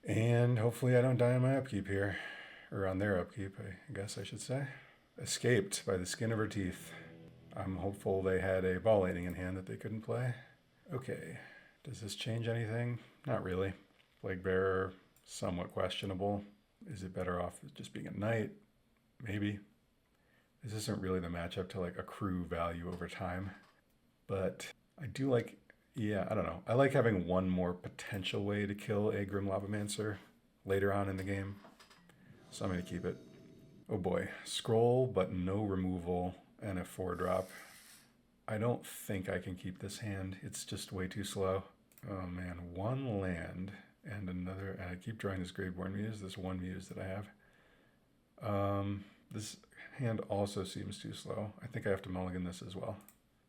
And hopefully I don't die on my upkeep here. Or on their upkeep, I guess I should say. Escaped by the skin of her teeth. I'm hopeful they had a Ball Lightning in hand that they couldn't play. Okay, does this change anything? Not really. Plaguebearer, somewhat questionable. Is it better off just being a Knight? Maybe. This isn't really the matchup to like accrue value over time. But I do like, yeah, I don't know. I like having one more potential way to kill a Grim Lavamancer later on in the game. So I'm going to keep it. Oh boy, scroll but no removal. And a 4-drop. I don't think I can keep this hand. It's just way too slow. Oh man, 1 land and another, and I keep drawing this Graveborn Muse, this 1 Muse that I have. This hand also seems too slow. I think I have to mulligan this as well.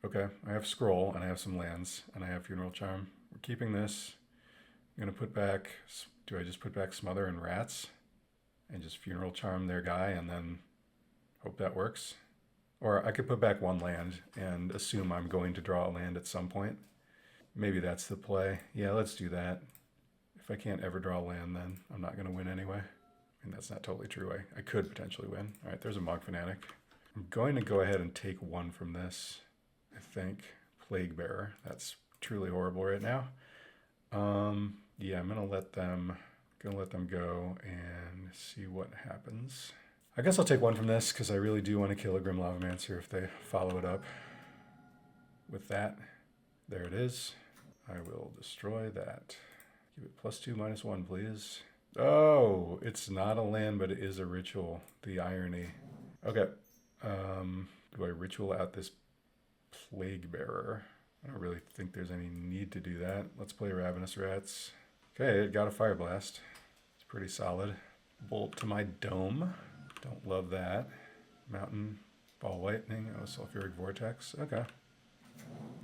Okay, I have Scroll and I have some lands and I have Funeral Charm. We're keeping this. I'm gonna put back, do I just put back Smother and Rats and just Funeral Charm their guy and then hope that works? Or I could put back 1 land and assume I'm going to draw a land at some point. Maybe that's the play. Yeah, let's do that. If I can't ever draw a land, then I'm not going to win anyway. And that's not totally true. I could potentially win. All right, there's a Mog Fanatic. I'm going to go ahead and take 1 from this, I think. Plaguebearer. That's truly horrible right now. Yeah, I'm going to let them go and see what happens. I guess I'll take 1 from this because I really do want to kill a Grim Lavamancer if they follow it up with that. There it is. I will destroy that. Give it +2/-1, please. Oh, it's not a land, but it is a ritual. The irony. Okay. Do I ritual out this Plaguebearer. I don't really think there's any need to do that. Let's play Ravenous Rats. Okay, it got a Fire Blast. It's pretty solid. Bolt to my Dome. Don't love that. Mountain, Ball Lightning, oh, Sulfuric Vortex. Okay.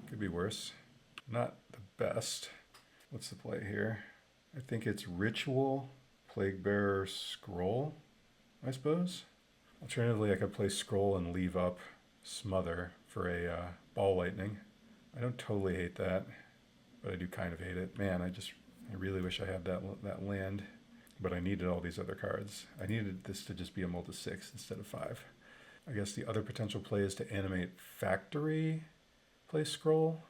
Could be worse. Not the best. What's the play here? I think it's Ritual, Plaguebearer, Scroll, I suppose. Alternatively, I could play Scroll and leave up Smother for a Ball Lightning. I don't totally hate that, but I do kind of hate it. Man, I really wish I had that land, but I needed all these other cards. I needed this to just be a mull to 6 instead of 5. I guess the other potential play is to animate Factory, play Scroll,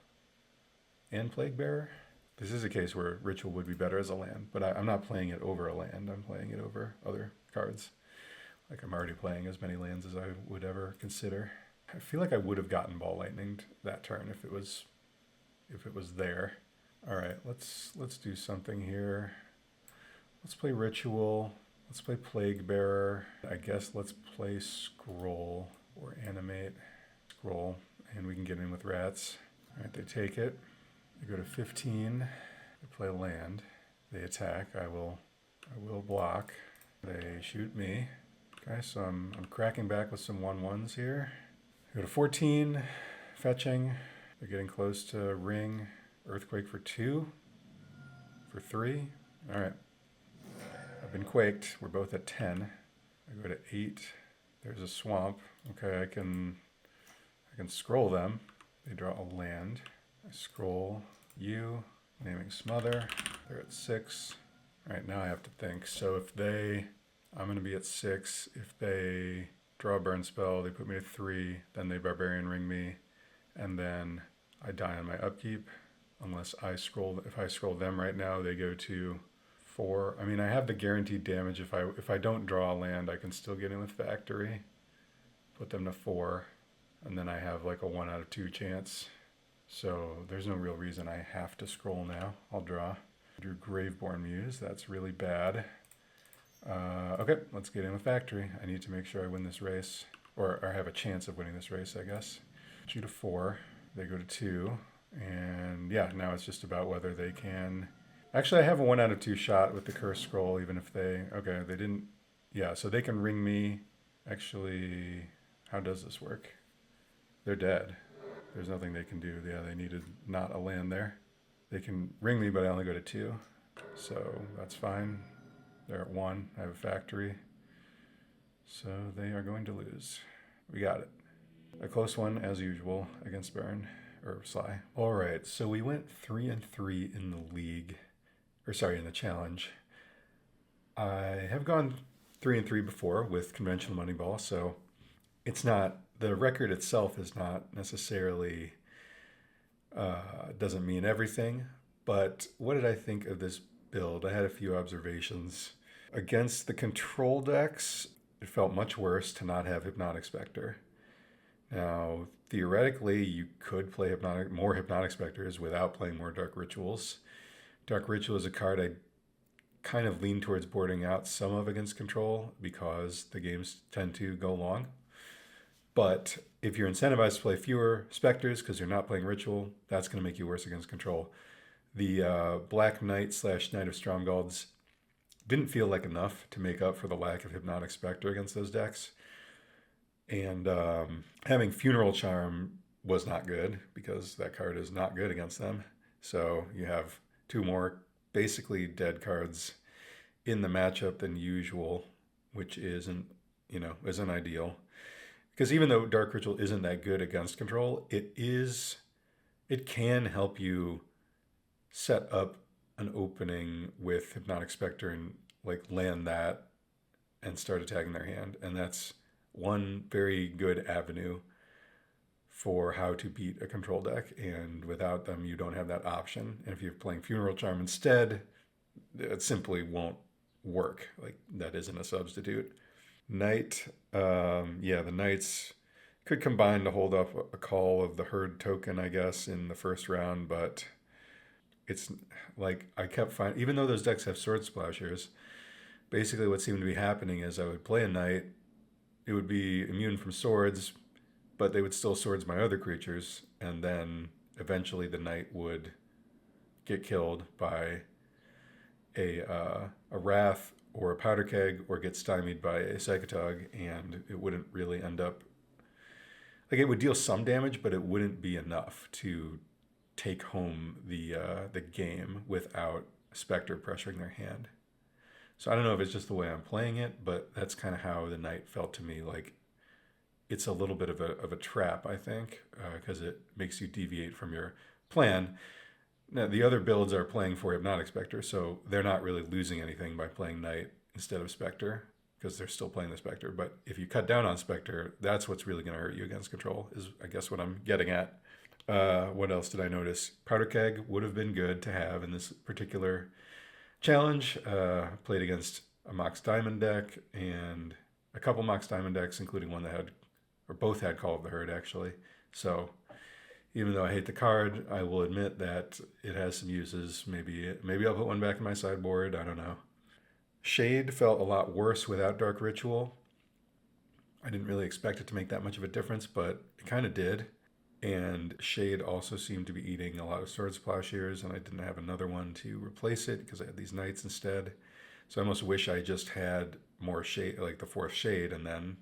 and Plaguebearer. This is a case where Ritual would be better as a land, but I'm not playing it over a land. I'm playing it over other cards. Like, I'm already playing as many lands as I would ever consider. I feel like I would have gotten Ball Lightninged that turn if it was there. All right, let's do something here. Let's play Ritual. Let's play Plaguebearer. I guess let's play Scroll or animate Scroll, and we can get in with Rats. All right, they take it. They go to 15. They play land. They attack. I will block. They shoot me. Okay, so I'm cracking back with some 1/1s here. Go to 14. Fetching. They're getting close to Ring. Earthquake for 2. For 3. All right. I've been quaked. We're both at 10. I go to 8. There's a swamp. Okay, I can scroll them. They draw a land. I scroll you, naming Smother. They're at 6. All right, now I have to think. So I'm going to be at 6. If they draw a burn spell, they put me at 3. Then they Barbarian Ring me, and then I die on my upkeep. Unless if I scroll them right now, they go to 4. I mean, I have the guaranteed damage. If I don't draw a land, I can still get in with Factory, put them to 4, and then I have like a 1 out of 2 chance. So there's no real reason I have to scroll now. I'll draw. I drew Graveborn Muse. That's really bad. Okay, let's get in with Factory. I need to make sure I win this race, or have a chance of winning this race, I guess. 2 to 4. They go to 2. And yeah, now it's just about whether they can... Actually, I have a 1 out of 2 shot with the Curse Scroll, even if they... Okay, they didn't... Yeah, so they can ring me. Actually, how does this work? They're dead. There's nothing they can do. Yeah, they needed not a land there. They can ring me, but I only go to 2. So that's fine. They're at 1. I have a Factory. So they are going to lose. We got it. A close one, as usual, against Baron, or Sligh. All right, so we went 3-3 in the league. In the challenge. I have gone 3-3 before with conventional Moneyball, so it's not... The record itself is not necessarily... doesn't mean everything, but what did I think of this build? I had a few observations. Against the control decks, it felt much worse to not have Hypnotic Specter. Now, theoretically, you could play more Hypnotic Specters without playing more Dark Rituals. Dark Ritual is a card I kind of lean towards boarding out some of against control because the games tend to go long. But if you're incentivized to play fewer Specters because you're not playing Ritual, that's going to make you worse against control. The Black Knight / Knight of Stromgalds didn't feel like enough to make up for the lack of Hypnotic Specter against those decks. And having Funeral Charm was not good because that card is not good against them. So you have 2 more basically dead cards in the matchup than usual, which isn't ideal. Because even though Dark Ritual isn't that good against control, it can help you set up an opening with Hypnotic Specter and like land that and start attacking their hand. And that's one very good avenue for how to beat a control deck. And without them, you don't have that option. And if you're playing Funeral Charm instead, it simply won't work. Like, that isn't a substitute. Knight, the Knights could combine to hold up a call of the Herd token, I guess, in the first round, but it's like I kept finding, even though those decks have Sword Splashers, basically what seemed to be happening is I would play a Knight, it would be immune from swords, but they would still swords my other creatures, and then eventually the Knight would get killed by a Wrath or a Powder Keg, or get stymied by a Psychatog, and it wouldn't really end up... Like, it would deal some damage, but it wouldn't be enough to take home the game without Spectre pressuring their hand. So I don't know if it's just the way I'm playing it, but that's kind of how the Knight felt to me. Like, it's a little bit of a trap, I think, because it makes you deviate from your plan. Now, the other builds are playing for Hypnotic Specter, so they're not really losing anything by playing Knight instead of Spectre, because they're still playing the Spectre. But if you cut down on Spectre, that's what's really going to hurt you against control, is I guess what I'm getting at. What else did I notice? Powder Keg would have been good to have in this particular challenge. Played against a Mox Diamond deck and a couple Mox Diamond decks, including one that had, or both had Call of the Herd, actually. So even though I hate the card, I will admit that it has some uses. Maybe I'll put one back in my sideboard. I don't know. Shade felt a lot worse without Dark Ritual. I didn't really expect it to make that much of a difference, but it kind of did. And Shade also seemed to be eating a lot of Swords Plowshares, and I didn't have another one to replace it because I had these Knights instead. So I almost wish I just had more Shade, like the fourth Shade, and then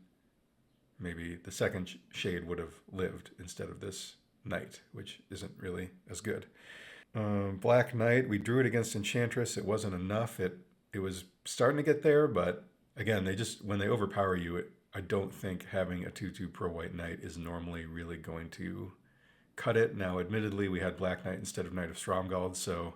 maybe the second Shade would have lived instead of this Knight, which isn't really as good. Black Knight, we drew it against Enchantress. It wasn't enough. It was starting to get there, but again, when they overpower you, I don't think having a 2/2 Pro White Knight is normally really going to cut it. Now, admittedly, we had Black Knight instead of Knight of Stromgald, so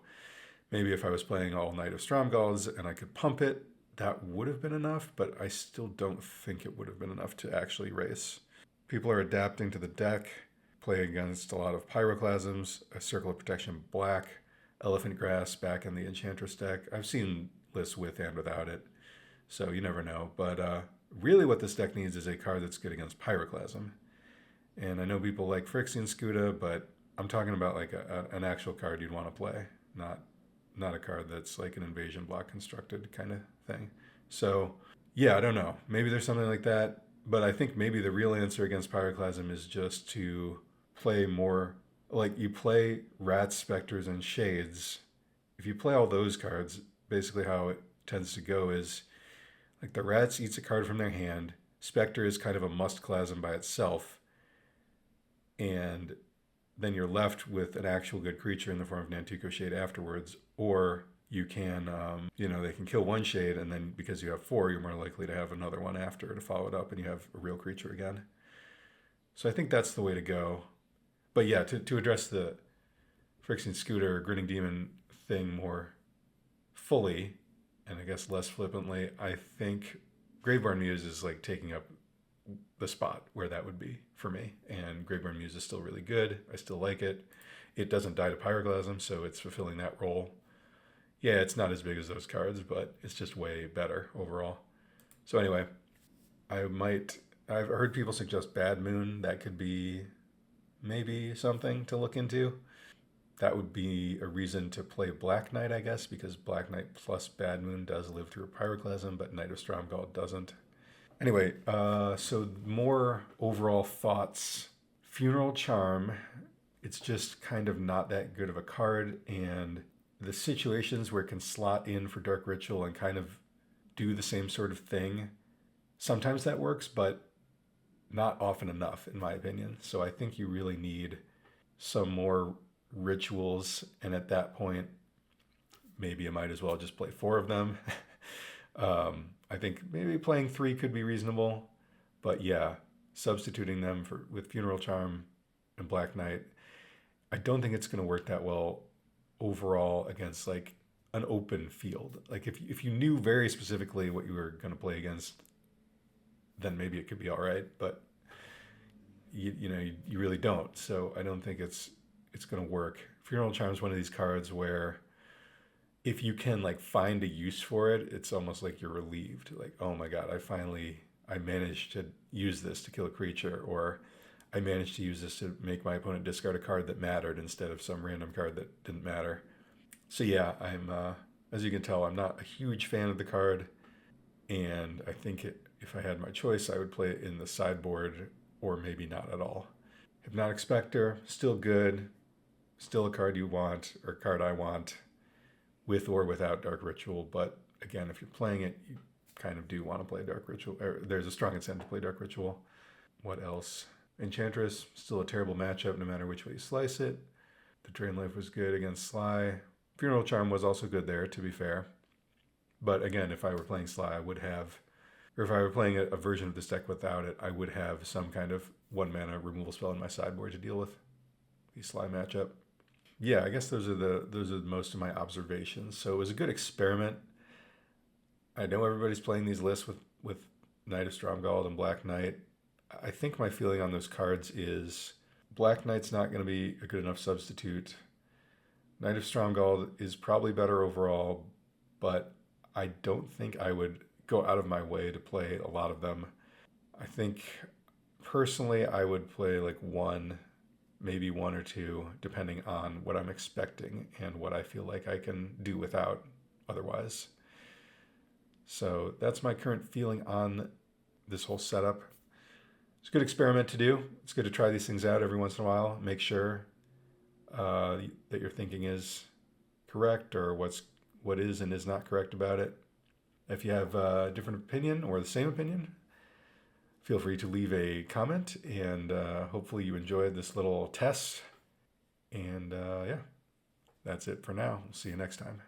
maybe if I was playing all Knight of Stromgalds and I could pump it, that would have been enough, but I still don't think it would have been enough to actually race. People are adapting to the deck, play against a lot of Pyroclasms, a Circle of Protection Black, Elephant Grass back in the Enchantress deck. I've seen lists with and without it, so you never know. But really what this deck needs is a card that's good against Pyroclasm. And I know people like Phyrexian Scuda, but I'm talking about like an actual card you'd want to play, not a card that's like an invasion block constructed kind of thing. So yeah, I don't know. Maybe there's something like that, but I think maybe the real answer against Pyroclasm is just to play more, like you play Rats, Specters, and Shades. If you play all those cards, basically how it tends to go is like the Rats eats a card from their hand, Spectre is kind of a must-clasm by itself, and then you're left with an actual good creature in the form of Nantuko Shade afterwards, or you can, they can kill one Shade, and then because you have 4, you're more likely to have another one after to follow it up, and you have a real creature again. So I think that's the way to go. But yeah, to address the Phyrexian Scooter, Grinning Demon thing more fully, and I guess less flippantly, I think Graveborn Muse is like taking up the spot where that would be for me. And Graveborn Muse is still really good. I still like it. It doesn't die to Pyroclasm, so it's fulfilling that role. Yeah, it's not as big as those cards, but it's just way better overall. So anyway, I've heard people suggest Bad Moon. That could be maybe something to look into. That would be a reason to play Black Knight, I guess, because Black Knight plus Bad Moon does live through a Pyroclasm, but Knight of Stromgald doesn't. Anyway, so more overall thoughts. Funeral Charm, it's just kind of not that good of a card, and the situations where it can slot in for Dark Ritual and kind of do the same sort of thing, sometimes that works, but not often enough, in my opinion. So I think you really need some more rituals, and at that point, maybe I might as well just play 4 of them. I think maybe playing 3 could be reasonable, but yeah, substituting them with Funeral Charm and Black Knight, I don't think it's going to work that well overall against like an open field. Like if you knew very specifically what you were going to play against, then maybe it could be all right, but you really don't. So I don't think it's going to work. Funeral Charm is one of these cards where if you can like find a use for it, it's almost like you're relieved. Like, oh my God, I managed to use this to kill a creature, or I managed to use this to make my opponent discard a card that mattered instead of some random card that didn't matter. So yeah, I'm, as you can tell, I'm not a huge fan of the card, and I think if I had my choice, I would play it in the sideboard or maybe not at all. Hypnotic Specter, still good, still a card you want, or card I want, with or without Dark Ritual. But again, if you're playing it, you kind of do want to play Dark Ritual, or there's a strong incentive to play Dark Ritual. What else? Enchantress, still a terrible matchup no matter which way you slice it. The Drain Life was good against Sligh. Funeral Charm was also good there, to be fair. But again, if I were playing Sligh, I would have, or if I were playing a version of this deck without it, I would have some kind of 1-mana removal spell in my sideboard to deal with the Sligh matchup. Yeah, I guess those are most of my observations. So it was a good experiment. I know everybody's playing these lists with Knight of Stromgald and Black Knight. I think my feeling on those cards is Black Knight's not going to be a good enough substitute. Knight of Stromgald is probably better overall, but I don't think I would go out of my way to play a lot of them. I think personally I would play like one, maybe one or two, depending on what I'm expecting and what I feel like I can do without otherwise. So that's my current feeling on this whole setup. It's a good experiment to do. It's good to try these things out every once in a while. Make sure that your thinking is correct, or what is and is not correct about it. If you have a different opinion or the same opinion, feel free to leave a comment, and hopefully you enjoyed this little test. And yeah, that's it for now. We'll see you next time.